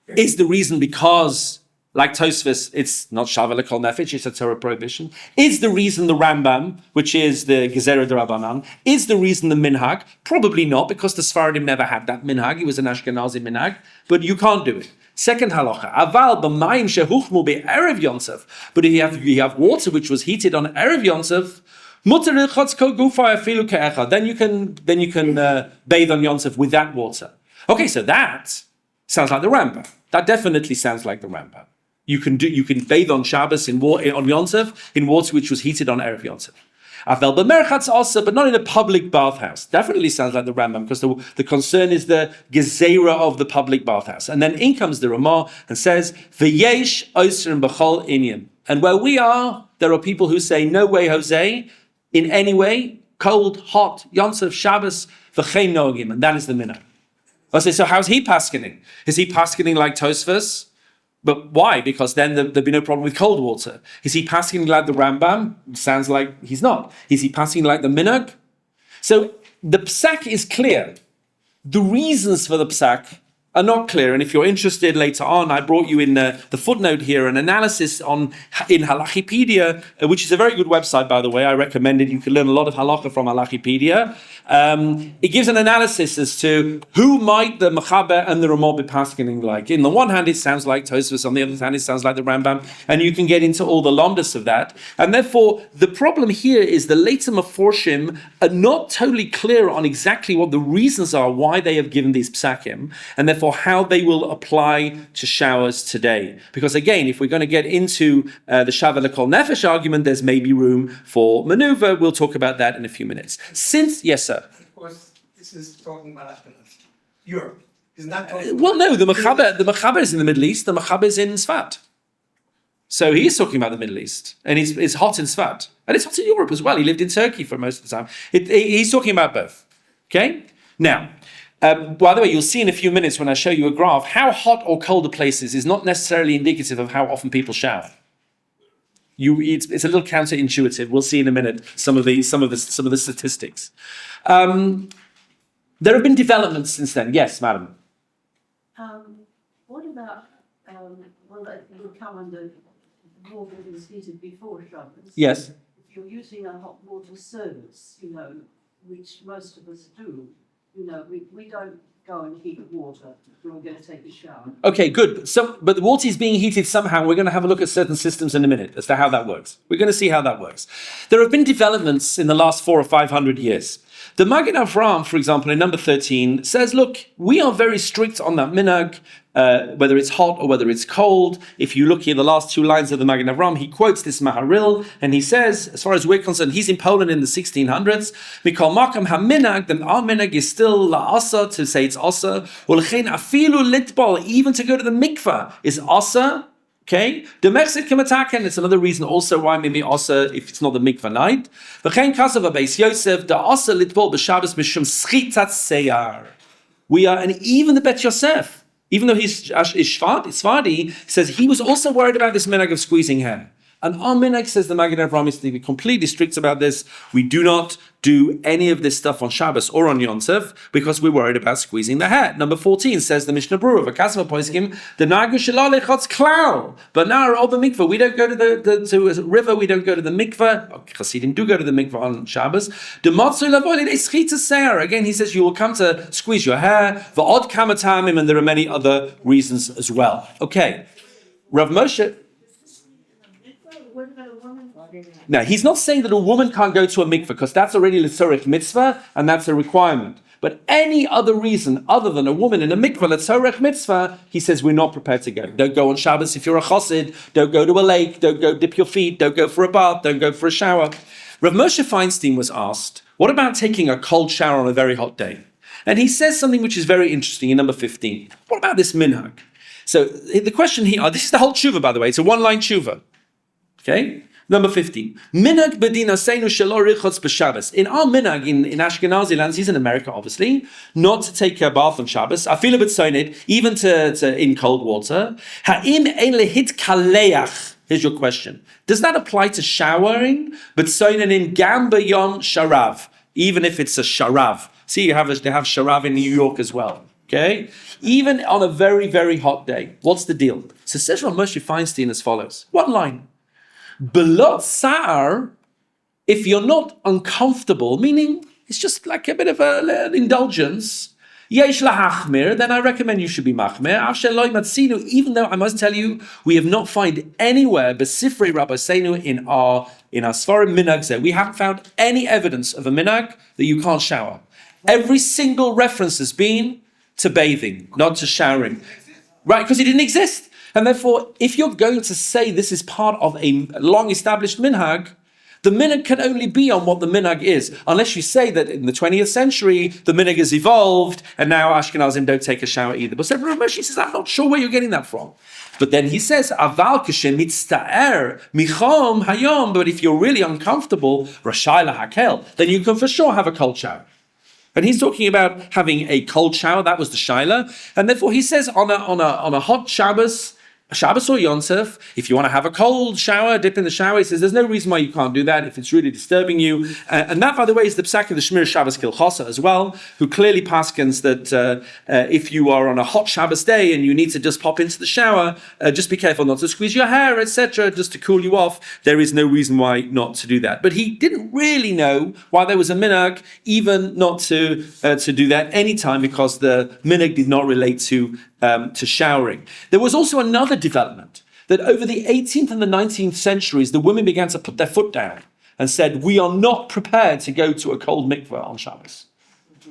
Is the reason because, like Tosfos, it's not Shav L'Kol Nefesh, it's a Torah prohibition? Is the reason the Rambam, which is the Gezerah D'Rabanan, is the reason the Minhag? Probably not, because the Sfaradim never had that Minhag. It was an Ashkenazi Minhag, but you can't do it. Second halacha, Aval b'mayim shehuchmu be'erev Yonsev. But if you have water which was heated on Erev Yonsev, muter ilchatz kol gufay afilu ke'echad. Then you can bathe on Yonsev with that water. Okay, so that sounds like the Rambam. That definitely sounds like the Rambam. You can bathe on Shabbos on Yonsev in water which was heated on Erev Yonsev. Aval b'merchatz also, but not in a public bathhouse. Definitely sounds like the Rambam, because the concern is the gezerah of the public bathhouse. And then in comes the Ramah and says, v'yesh oisrim b'chol inyan. And where we are, there are people who say, no way, Jose, in any way, cold, hot, Yonsev, Shabbos, v'chein nogim, and that is the minhag. I say, so how's he paskening? Is he paskening like Tosfos? But why? Because then there'd be no problem with cold water. Is he paskening like the Rambam? Sounds like he's not. Is he paskening like the Minhag? So the psak is clear. The reasons for the psak are not clear. And if you're interested later on, I brought you in the footnote here an analysis in Halachipedia, which is a very good website, by the way. I recommend it. You can learn a lot of halacha from Halachipedia. It gives an analysis as to who might the Mechaber and the Ramah be paskening like. In the one hand, it sounds like Tosfos. On the other hand, it sounds like the Rambam. And you can get into all the lomdus of that. And therefore, the problem here is the later Meforshim are not totally clear on exactly what the reasons are why they have given these psakim, and therefore how they will apply to showers today. Because again, if we're going to get into the Shav L'Kol Nefesh argument, there's maybe room for maneuver. We'll talk about that in a few minutes. Yes, sir. Of course, this is talking about Europe. It's not talking well, no, the Mechaber is in the Middle East. The Mechaber is in Sfat. So he's talking about the Middle East. And it's hot in Sfat. And it's hot in Europe as well. He lived in Turkey for most of the time. He's talking about both. Okay? Now, by the way, you'll see in a few minutes when I show you a graph, how hot or cold a place is not necessarily indicative of how often people shower. It's a little counterintuitive. We'll see in a minute some of the statistics. There have been developments since then. Yes, madam. What about it would come under water that was heated before Shabbos? Yes. If you're using a hot water service, which most of us do, we don't go and heat water when we're going to take a shower. Okay, good. But the water is being heated somehow. We're going to have a look at certain systems in a minute as to how that works. We're going to see how that works. There have been developments in the last 400 or 500 years. The Magen Avraham, for example, in number 13, says, look, we are very strict on that minhag, whether it's hot or whether it's cold. If you look here, the last two lines of the Magen Avraham, he quotes this Maharil, and he says, as far as we're concerned, he's in Poland in the 1600s, Mikol Makam HaMinhag, then our minhag is still la'asa, to say it's asa, Ulchein afilu litbal, even to go to the mikvah is asa. Okay, the Mexic Kamatakan, it's another reason also why maybe also if it's not the mikvah night. V'chein kasav Beis Yosef the asa litbol b'Shabbos mishum schitat seyar. We are, and even the Bet Yosef, even though he's Sfadi, says he was also worried about this minhag of squeezing hair. And our minhag, says the Magen Avraham, is to be completely strict about this. We do not do any of this stuff on Shabbos or on Yom Tov because we're worried about squeezing the hair. Number 14 says the Mishnah Berurah, "V'kasva poiskim the nagu shelo lechotz klal." But now over mikveh, we don't go to to a river. We don't go to the mikveh. Chassidim do go to the mikveh on Shabbos. The matzoi lavo lidei schita seir. Again, he says you will come to squeeze your hair. V'od kama tamim, and there are many other reasons as well. Okay, Rav Moshe. Now, he's not saying that a woman can't go to a mikveh because that's already l'tzorech mitzvah and that's a requirement. But any other reason other than a woman in a mikveh l'tzorech mitzvah, he says we're not prepared to go. Don't go on Shabbos if you're a chassid. Don't go to a lake. Don't go dip your feet. Don't go for a bath. Don't go for a shower. Rav Moshe Feinstein was asked, what about taking a cold shower on a very hot day? And he says something which is very interesting in number 15. What about this minhag? So the question here, this is the whole tshuva, by the way. It's a one-line tshuva. Okay? Number 15. Minhag bedina seinu shelo richotz b'Shabbos. In our minhag in Ashkenazi lands, he's in America obviously, not to take a bath on Shabbos, afilu b'tzonid, even to in cold water. Ha'im ein lehit kaleach. Here's your question. Does that apply to showering? B'tzonid in gam b'yom sharav, even if it's a sharav. See, they have sharav in New York as well. Okay? Even on a very, very hot day. What's the deal? So says Rav Moshe Feinstein as follows. One line. Belot sa'ar, if you're not uncomfortable, meaning it's just like a bit of an indulgence, yesh lahachmir, then I recommend you should be machmir. Even though I must tell you, we have not found anywhere besifrei Rabbeinu in our Sfarim minhag, we haven't found any evidence of a minhag that you can't shower. Every single reference has been to bathing, not to showering. Right, because it didn't exist. And therefore, if you're going to say this is part of a long-established minhag, the minhag can only be on what the minhag is, unless you say that in the 20th century, the minhag has evolved, and now Ashkenazim don't take a shower either. But Rav Moshe says, I'm not sure where you're getting that from. But then he says, Aval kashem mitzta'er michom hayom, but if you're really uncomfortable, rashai lahakel, then you can for sure have a cold shower. And he's talking about having a cold shower. That was the shaila. And therefore he says on a hot Shabbos or Yom Tov, if you want to have a cold shower, dip in the shower, he says there's no reason why you can't do that if it's really disturbing you. And that, by the way, is the psak of the Shmir Shabbos Kilchasa as well, who clearly paskins that if you are on a hot Shabbos day and you need to just pop into the shower, just be careful not to squeeze your hair, etc., just to cool you off. There is no reason why not to do that. But he didn't really know why there was a minhag, even not to do that anytime, because the minhag did not relate to showering. There was also another development, that over the 18th and the 19th centuries, the women began to put their foot down and said, we are not prepared to go to a cold mikveh on Shabbos.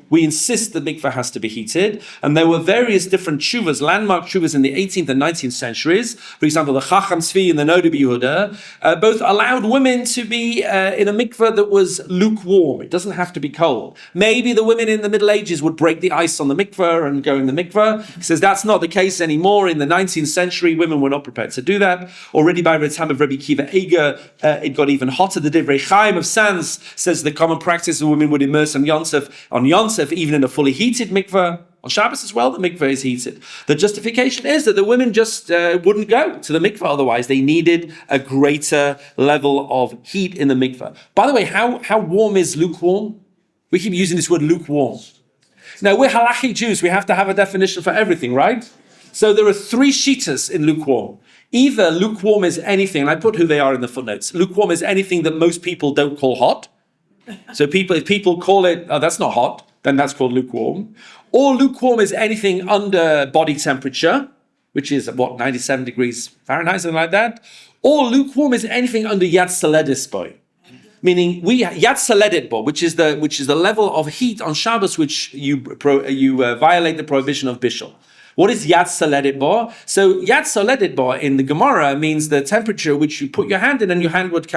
We insist the mikveh has to be heated. And there were various different tshuvas, landmark tshuvas in the 18th and 19th centuries. For example, the Chacham Tzvi and the Noda B'Yehuda both allowed women to be in a mikveh that was lukewarm. It doesn't have to be cold. Maybe the women in the Middle Ages would break the ice on the mikveh and go in the mikveh. He says that's not the case anymore. In the 19th century, women were not prepared to do that. Already by the time of Rabbi Kiva Eger, it got even hotter. The Divrei Chaim of Sanz says the common practice of women would immerse on Yom Tov, even in a fully heated mikveh. On Shabbos as well, the mikveh is heated. The justification is that the women just wouldn't go to the mikveh otherwise. They needed a greater level of heat in the mikveh. By the way, how warm is lukewarm? We keep using this word lukewarm. Now, we're halachic Jews. We have to have a definition for everything, right? So there are three shitas in lukewarm. Either lukewarm is anything, and I put who they are in the footnotes. Lukewarm is anything that most people don't call hot. So if people call it, oh, that's not hot, then that's called lukewarm. Or lukewarm is anything under body temperature, which is 97 degrees Fahrenheit, something like that. Or lukewarm is anything under yad saledis boy, meaning yad saledit bo, which is the level of heat on Shabbos which you violate the prohibition of bishul. What is yad saledit bo? So yad saledit bo in the Gemara means the temperature which you put your hand in and your hand would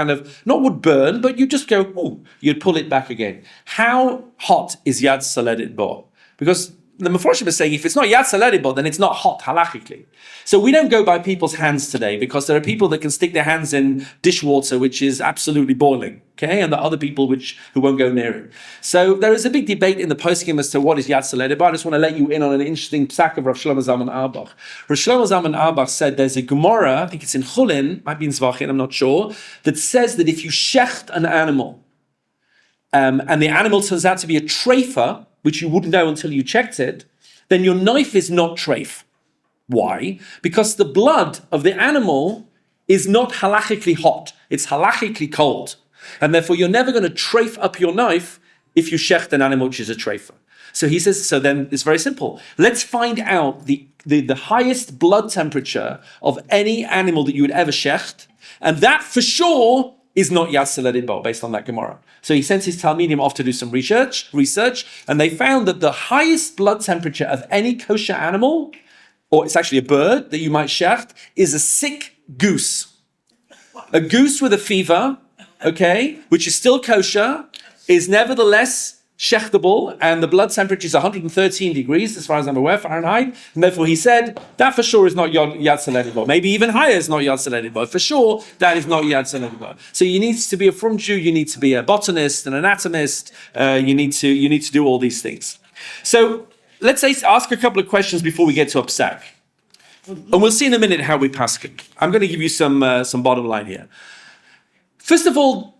not would burn, but you just go, ooh, you'd pull it back again. How hot is yad saledit bo? Because the Meforshim is saying if it's not Yatzel edible, then it's not hot halachically. So we don't go by people's hands today because there are people that can stick their hands in dishwater, which is absolutely boiling, okay? And there are other people who won't go near it. So there is a big debate in the poskim as to what is Yatzel edible. I just want to let you in on an interesting psak of Rav Shlomo Zalman Auerbach. Rav Shlomo Zalman Auerbach said there's a Gemara, I think it's in Chulin, might be in Zvachin, I'm not sure, that says that if you shecht an animal, and the animal turns out to be a treifa, which you wouldn't know until you checked it, then your knife is not treif. Why? Because the blood of the animal is not halachically hot. It's halachically cold. And therefore, you're never going to treif up your knife if you shecht an animal which is a treifa. So he says, so then it's very simple. Let's find out the highest blood temperature of any animal that you would ever shecht. And that for sure is not Yatzel edible based on that Gemara. So he sends his Talmidim off to do some research, and they found that the highest blood temperature of any kosher animal, or it's actually a bird that you might shecht, is a sick goose. A goose with a fever, okay, which is still kosher, is nevertheless shechtable, and the blood temperature is 113 degrees, as far as I'm aware, Fahrenheit, and therefore he said, that for sure is not Yatzel edible. Maybe even higher is not Yatzel edible. For sure, that is not Yatzel edible. So you need to be a frum Jew, you need to be a botanist, an anatomist, you need to do all these things. So let's ask a couple of questions before we get to a psak. And we'll see in a minute how we pass it. I'm going to give you some bottom line here. First of all,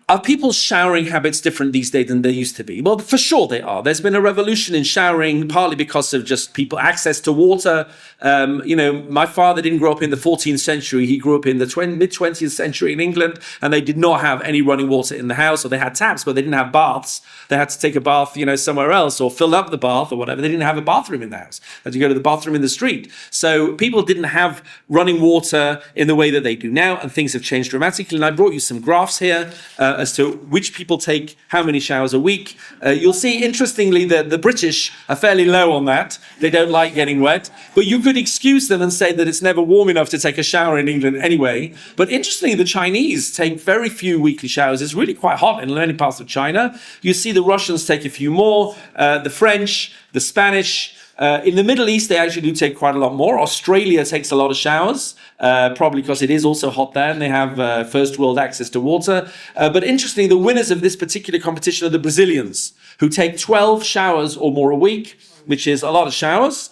are people's showering habits different these days than they used to be? Well, for sure they are. There's been a revolution in showering, partly because of just people access to water. My father didn't grow up in the 14th century. He grew up in the mid-20th century in England, and they did not have any running water in the house, or they had taps, but they didn't have baths. They had to take a bath, somewhere else, or fill up the bath or whatever. They didn't have a bathroom in the house. They had to go to the bathroom in the street. So people didn't have running water in the way that they do now, and things have changed dramatically. And I brought you some graphs here as to which people take how many showers a week. You'll see, interestingly, that the British are fairly low on that. They don't like getting wet. But you could excuse them and say that it's never warm enough to take a shower in England anyway. But interestingly, the Chinese take very few weekly showers. It's really quite hot in many parts of China. You see the Russians take a few more, the French, the Spanish. In the Middle East, they actually do take quite a lot more. Australia takes a lot of showers, probably because it is also hot there and they have first world access to water. But interestingly, the winners of this particular competition are the Brazilians, who take 12 showers or more a week, which is a lot of showers,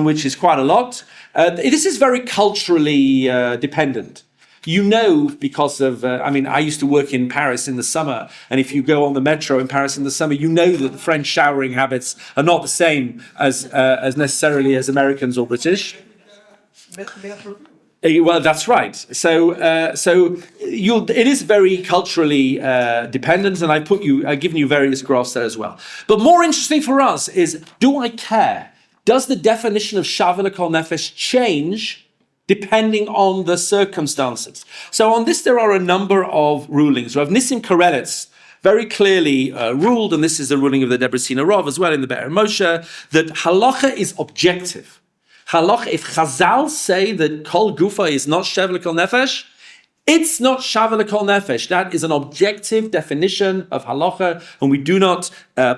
which is quite a lot. This is very culturally dependent. Because of, I used to work in Paris in the summer, and if you go on the metro in Paris in the summer, you know that the French showering habits are not the same as necessarily as Americans or British. Well, that's right. So it is very culturally dependent, and I've given you various graphs there as well. But more interesting for us is, do I care? Does the definition of Shaveh L'Kol Nefesh change depending on the circumstances? So on this, there are a number of rulings. Rav Nissim Karelitz very clearly ruled, and this is the ruling of the Debreciner Rav as well in the Be'er Moshe, that halacha is objective. Halacha, if Chazal say that Kol Gufa is not Shaveh L'Kol Nefesh, it's not Shaveh L'Kol Nefesh. That is an objective definition of halacha, and we do not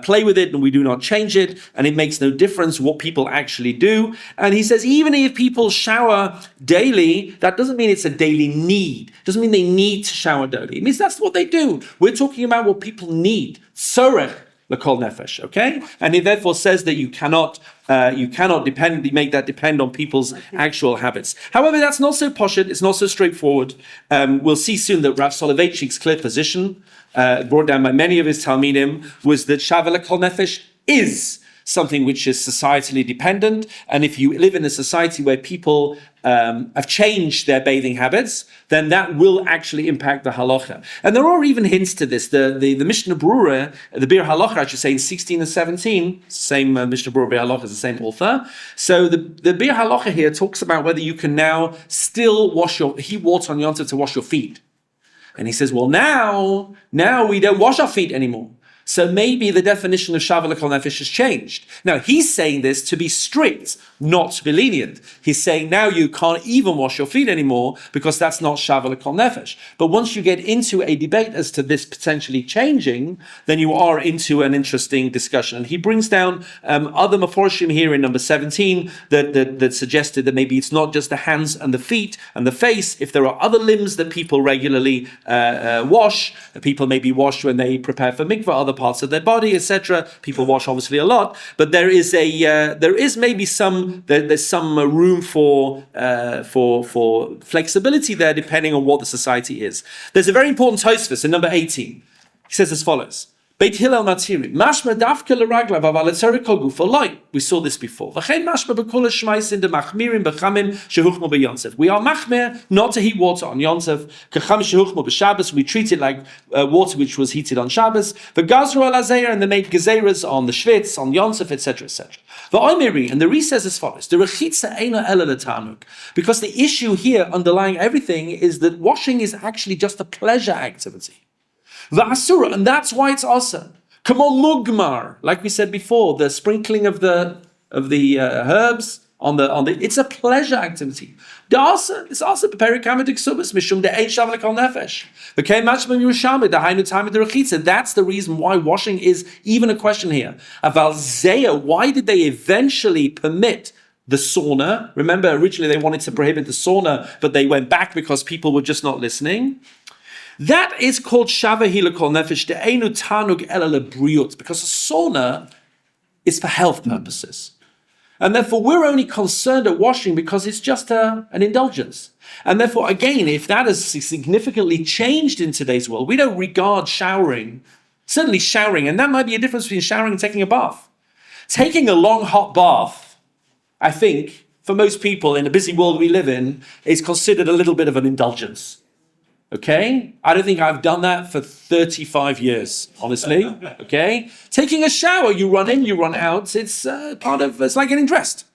play with it, and we do not change it, and it makes no difference what people actually do. And he says, even if people shower daily, that doesn't mean it's a daily need. It doesn't mean they need to shower daily. It means that's what they do. We're talking about what people need. Tzorech L'Kol Nefesh, okay? And he therefore says that you cannot make that depend on people's actual habits. However, that's not so poshut, it's not so straightforward. We'll see soon that Rav Soloveitchik's clear position, brought down by many of his Talmidim, was that Shaveh L'Kol Nefesh is something which is societally dependent, and if you live in a society where people have changed their bathing habits, then that will actually impact the halacha. And there are even hints to this. The Mishnah Berurah, the Bir Halacha, I should say, in 16 and 17, same Mishnah Berurah Bir Halacha is the same author. So the Bir Halacha here talks about whether you can now still heat water on Yom Tov to wash your feet. And he says, well, now we don't wash our feet anymore. So maybe the definition of Shava L'Kol Nefesh has changed. Now, he's saying this to be strict, not to be lenient. He's saying now you can't even wash your feet anymore because that's not Shava L'Kol Nefesh. But once you get into a debate as to this potentially changing, then you are into an interesting discussion. And he brings down other Meforshim here in number 17 that suggested that maybe it's not just the hands and the feet and the face. If there are other limbs that people regularly wash, people maybe wash when they prepare for mikvah, other parts of their body, etc. People wash obviously a lot, but there's maybe some room for flexibility there, depending on what the society is. There's a very important Tosfos in number 18. He says as follows: Beit Hillel Matiri, mashma dafke l'raglav aval etzarek kol gufo loy. We saw this before. V'chein mashma b'kol hashmaisin de machmirim b'chamim shehuchmo b'yonsev. We are machmir not to heat water on Yonsev. K'cham shehuchmo b'Shabbos. We treat it like water which was heated on Shabbos. V'gazru al azeir, and they made gezeras on the shvitz, on Yonsev, etc., etc. V'oimeri, and the Re says as follows: the rechitza eina ela l'tanuk. Because the issue here underlying everything is that washing is actually just a pleasure activity. V'asura, and that's why it's awesome. Come on, mugmar, like we said before, the sprinkling of the herbs on the. It's a pleasure activity. It's also perikamadik subas mishum de ein shav lekol nefesh. V'kei machmim yushamid the hainu time of the rechitza. That's the reason why washing is even a question here. Aval zeya, why did they eventually permit the sauna? Remember, originally they wanted to prohibit the sauna, but they went back because people were just not listening. That is called Shava Hilakol Nefesh De'enu Tanug Ela Lebriut, because a sauna is for health purposes. And therefore, we're only concerned at washing because it's just an indulgence. And therefore, again, if that has significantly changed in today's world, we don't regard showering, certainly showering, and that might be a difference between showering and taking a bath. Taking a long hot bath, I think, for most people in the busy world we live in, is considered a little bit of an indulgence. Okay? I don't think I've done that for 35 years, honestly. Okay? Taking a shower, you run in, you run out. It's it's like getting dressed.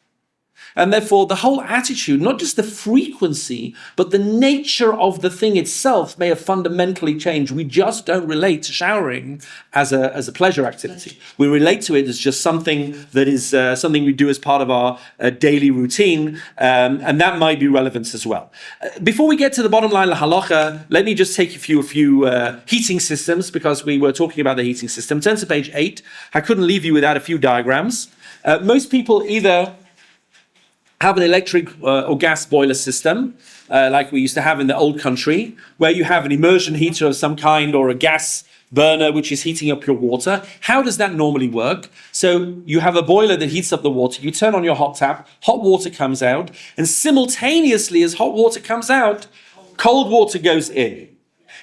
And therefore, the whole attitude, not just the frequency, but the nature of the thing itself may have fundamentally changed. We just don't relate to showering as a pleasure activity. We relate to it as just something that is something we do as part of our daily routine, and that might be relevant as well. Before we get to the bottom line, la halacha, let me just take a few heating systems, because we were talking about the heating system. Turn to page 8. I couldn't leave you without a few diagrams. Most people either have an electric or gas boiler system, like we used to have in the old country, where you have an immersion heater of some kind or a gas burner which is heating up your water. How does that normally work? So you have a boiler that heats up the water, you turn on your hot tap, hot water comes out, and simultaneously as hot water comes out, cold water goes in.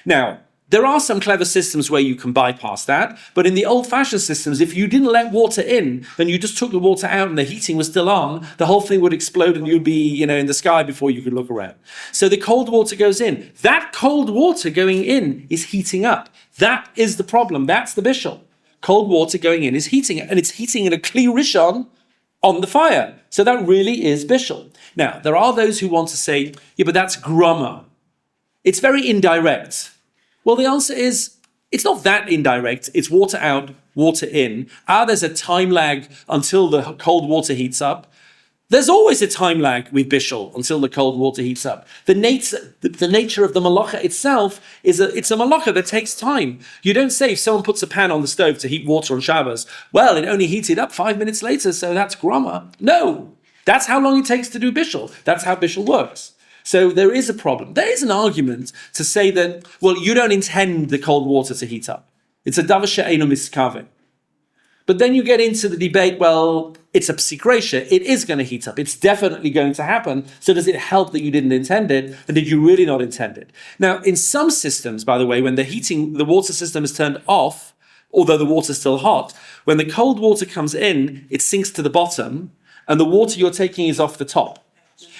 Now, there are some clever systems where you can bypass that, but in the old-fashioned systems, if you didn't let water in, then you just took the water out and the heating was still on, the whole thing would explode and you'd be, in the sky before you could look around. So the cold water goes in. That cold water going in is heating up. That is the problem. That's the bishul. Cold water going in is heating it, and it's heating in a kli rishon on the fire. So that really is bishul. Now, there are those who want to say, yeah, but that's grama. It's very indirect. Well, the answer is, it's not that indirect. It's water out, water in. There's a time lag until the cold water heats up. There's always a time lag with bishul until the cold water heats up. The nature of the malacha itself it's a malacha that takes time. You don't say if someone puts a pan on the stove to heat water on Shabbos, well, it only heated up 5 minutes later, so that's grama. No, that's how long it takes to do bishul. That's how bishul works. So there is a problem. There is an argument to say that, well, you don't intend the cold water to heat up. It's a davar she'eino miskaveh. But then you get into the debate, well, it's a psik reisha. It is going to heat up. It's definitely going to happen. So does it help that you didn't intend it? And did you really not intend it? Now, in some systems, by the way, when the water system is turned off, although the water's still hot, when the cold water comes in, it sinks to the bottom, and the water you're taking is off the top.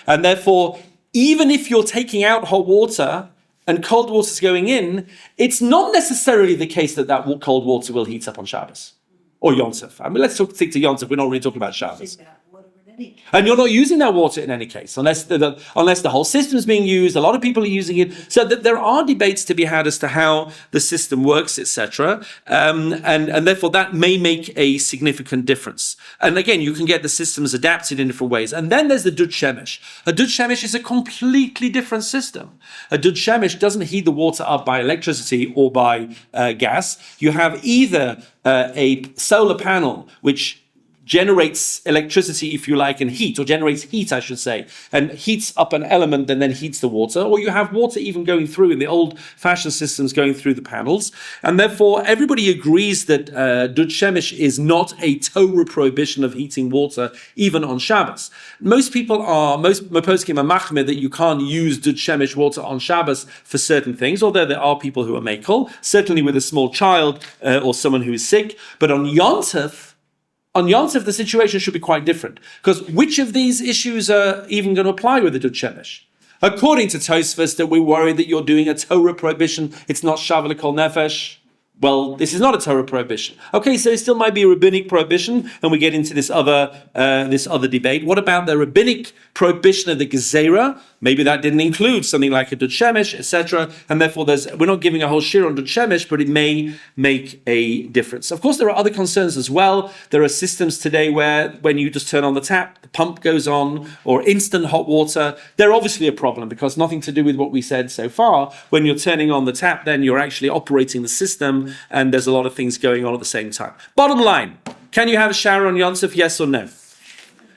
And therefore, even if you're taking out hot water and cold water is going in, it's not necessarily the case that cold water will heat up on Shabbos or Yom Tov. I mean, let's stick to Yom Tov. We're not really talking about Shabbos. Whatever it And you're not using that water in any case, unless the whole system is being used. A lot of people are using it. So that there are debates to be had as to how the system works, etc. And therefore that may make a significant difference. And again, you can get the systems adapted in different ways. And then there's the Dud Shemesh. A Dud Shemesh is a completely different system. A Dud Shemesh doesn't heat the water up by electricity or by gas. You have either a solar panel which generates electricity, if you like, and heat, or generates heat, I should say, and heats up an element and then heats the water, or you have water even going through in the old-fashioned systems going through the panels, and therefore everybody agrees that Dud Shemesh is not a Torah prohibition of heating water, even on Shabbos. Most poskim are machmir that you can't use Dud Shemesh water on Shabbos for certain things, although there are people who are mekel, certainly with a small child or someone who is sick, but on Yom Tov, the situation should be quite different. Because which of these issues are even going to apply with the Dud Shemesh? According to Tosfos, that we're worried that you're doing a Torah prohibition, it's not Shavah L'Kol Nefesh. Well, this is not a Torah prohibition. Okay, so it still might be a rabbinic prohibition, and we get into this other debate. What about the rabbinic prohibition of the Gezerah? Maybe that didn't include something like a Dud Shemesh, etc. And therefore, we're not giving a whole shir on Dud Shemesh, but it may make a difference. Of course, there are other concerns as well. There are systems today where when you just turn on the tap, the pump goes on, or instant hot water. They're obviously a problem because nothing to do with what we said so far. When you're turning on the tap, then you're actually operating the system, and there's a lot of things going on at the same time. Bottom line, can you have a shower on Yom Tov, yes or no?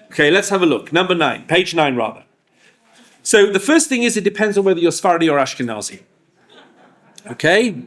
Okay, let's have a look. Number 9, page 9 rather. So the first thing is it depends on whether you're Sephardi or Ashkenazi. Okay?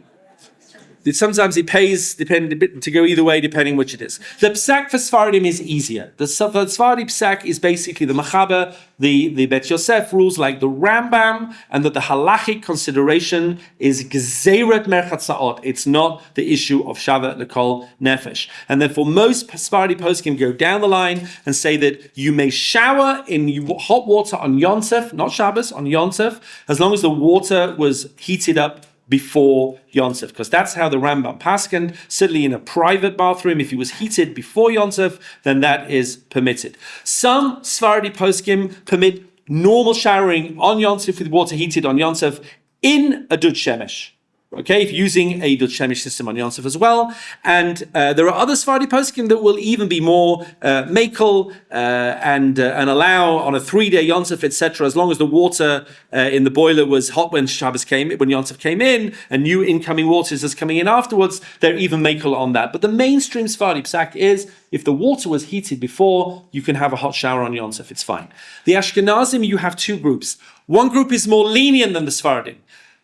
Sometimes it pays to go either way, depending which it is. The psak for Sephardim is easier. The Sephardi psak is basically the Machaber, the Bet Yosef rules like the Rambam, and that the halachic consideration is Gezeirat Merchatzaot. It's not the issue of Shavah L'Kol Nefesh. And therefore most Sephardi poskim go down the line and say that you may shower in hot water on Yom Tov, not Shabbos, on Yom Tov, as long as the water was heated up before Yom Tov, because that's how the Rambam paskened. Certainly in a private bathroom, if it was heated before Yom Tov, then that is permitted. Some Sephardi poskim permit normal showering on Yom Tov with water heated on Yom Tov in a Dud Shemesh. Okay, if using a Dud Shemesh system on Yom Tov as well. And there are other Sephardi poskim that will even be more mekel and allow on a 3-day Yom Tov, etc., as long as the water in the boiler was hot when Shabbos when Yom Tov came in, and new incoming water is coming in afterwards, they're even mekel on that. But the mainstream Sephardi psak is, if the water was heated before, you can have a hot shower on Yom Tov, it's fine. The Ashkenazim, you have two groups. One group is more lenient than the Sephardim,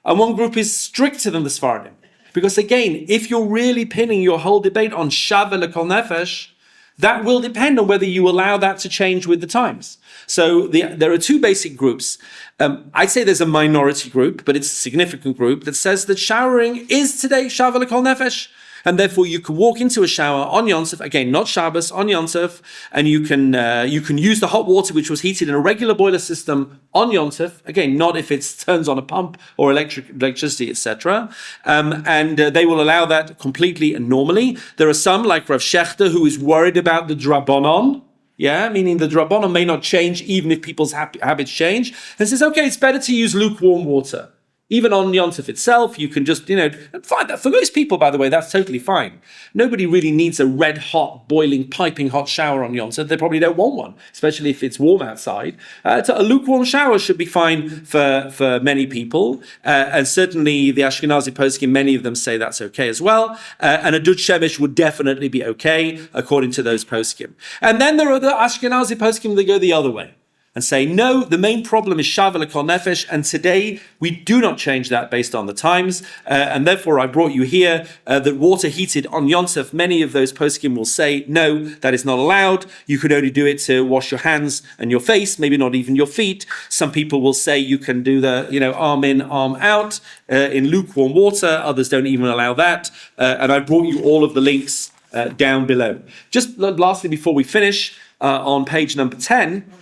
and one group is stricter than the Sephardim. Because again, if you're really pinning your whole debate on Shavah L'Kol Nefesh, that will depend on whether you allow that to change with the times. So there are two basic groups. I'd say there's a minority group, but it's a significant group that says that showering is today Shavah L'Kol Nefesh. And therefore, you can walk into a shower on Yom Tov, again, not Shabbos, on Yom Tov, and you can use the hot water which was heated in a regular boiler system on Yom Tov, again, not if it turns on a pump or electricity, etc. And they will allow that completely and normally. There are some, like Rav Shechter, who is worried about the drabonon, meaning the drabonon may not change even if people's habits change, and says, okay, it's better to use lukewarm water. Even on Yom Tov itself, you can just, find that. For most people, by the way, that's totally fine. Nobody really needs a red hot, boiling, piping hot shower on Yom Tov. They probably don't want one, especially if it's warm outside. A lukewarm shower should be fine for many people. And certainly the Ashkenazi poskim, many of them say that's okay as well. And a Dud Shemesh would definitely be okay, according to those poskim. And then there are the Ashkenazi poskim that go the other way and say, no, the main problem is Shavah L'Kol Nefesh, and today we do not change that based on the times, and therefore I brought you here that water heated on Yom Tov, many of those poskim will say, no, that is not allowed. You can only do it to wash your hands and your face, maybe not even your feet. Some people will say you can do the, arm in, arm out in lukewarm water. Others don't even allow that, and I brought you all of the links down below. Just lastly, before we finish, on page number 10,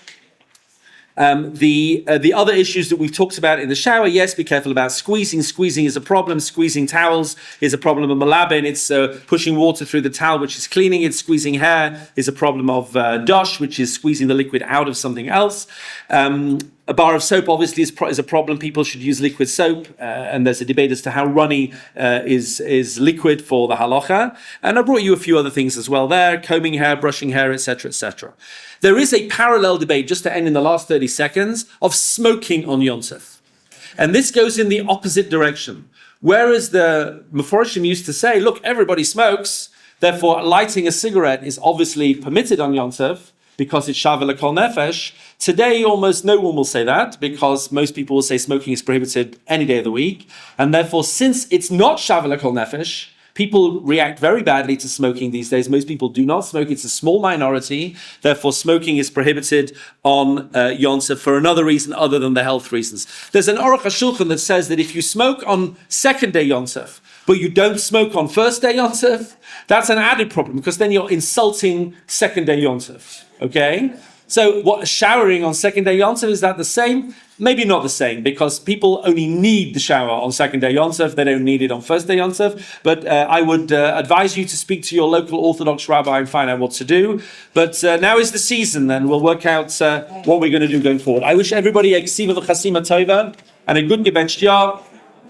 The other issues that we've talked about in the shower, yes, be careful about squeezing. Squeezing is a problem. Squeezing towels is a problem of malabin. It's pushing water through the towel, which is cleaning it. Squeezing hair is a problem of dosh, which is squeezing the liquid out of something else. A bar of soap obviously is a problem. People should use liquid soap, and there's a debate as to how runny is liquid for the halacha. And I brought you a few other things as well there: combing hair, brushing hair, etc., etc. There is a parallel debate, just to end in the last 30 seconds, of smoking on Yom Tov. And this goes in the opposite direction. Whereas the Meforshim used to say, look, everybody smokes, therefore lighting a cigarette is obviously permitted on Yom Tov, because it's Shava L'Kol Nefesh. Today, almost no one will say that, because most people will say smoking is prohibited any day of the week. And therefore, since it's not Shava L'Kol Nefesh, people react very badly to smoking these days. Most people do not smoke. It's a small minority. Therefore, smoking is prohibited on Yom Tov for another reason other than the health reasons. There's an Aruch HaShulchan that says that if you smoke on second day Yom Tov, but you don't smoke on first day Yom Tov, that's an added problem, because then you're insulting second day Yom Tov. Okay? So what, showering on second day Yom Tov, is that the same? Maybe not the same, because people only need the shower on second day Yom Tov. They don't need it on first day Yom Tov. But I would advise you to speak to your local Orthodox rabbi and find out what to do. But now is the season, and we'll work out what we're going to do going forward. I wish everybody a ksiva v'chasima tova and a good gebencht Jahr.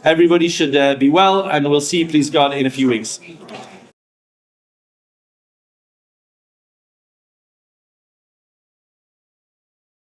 Everybody should be well, and we'll see you, please God, in a few weeks.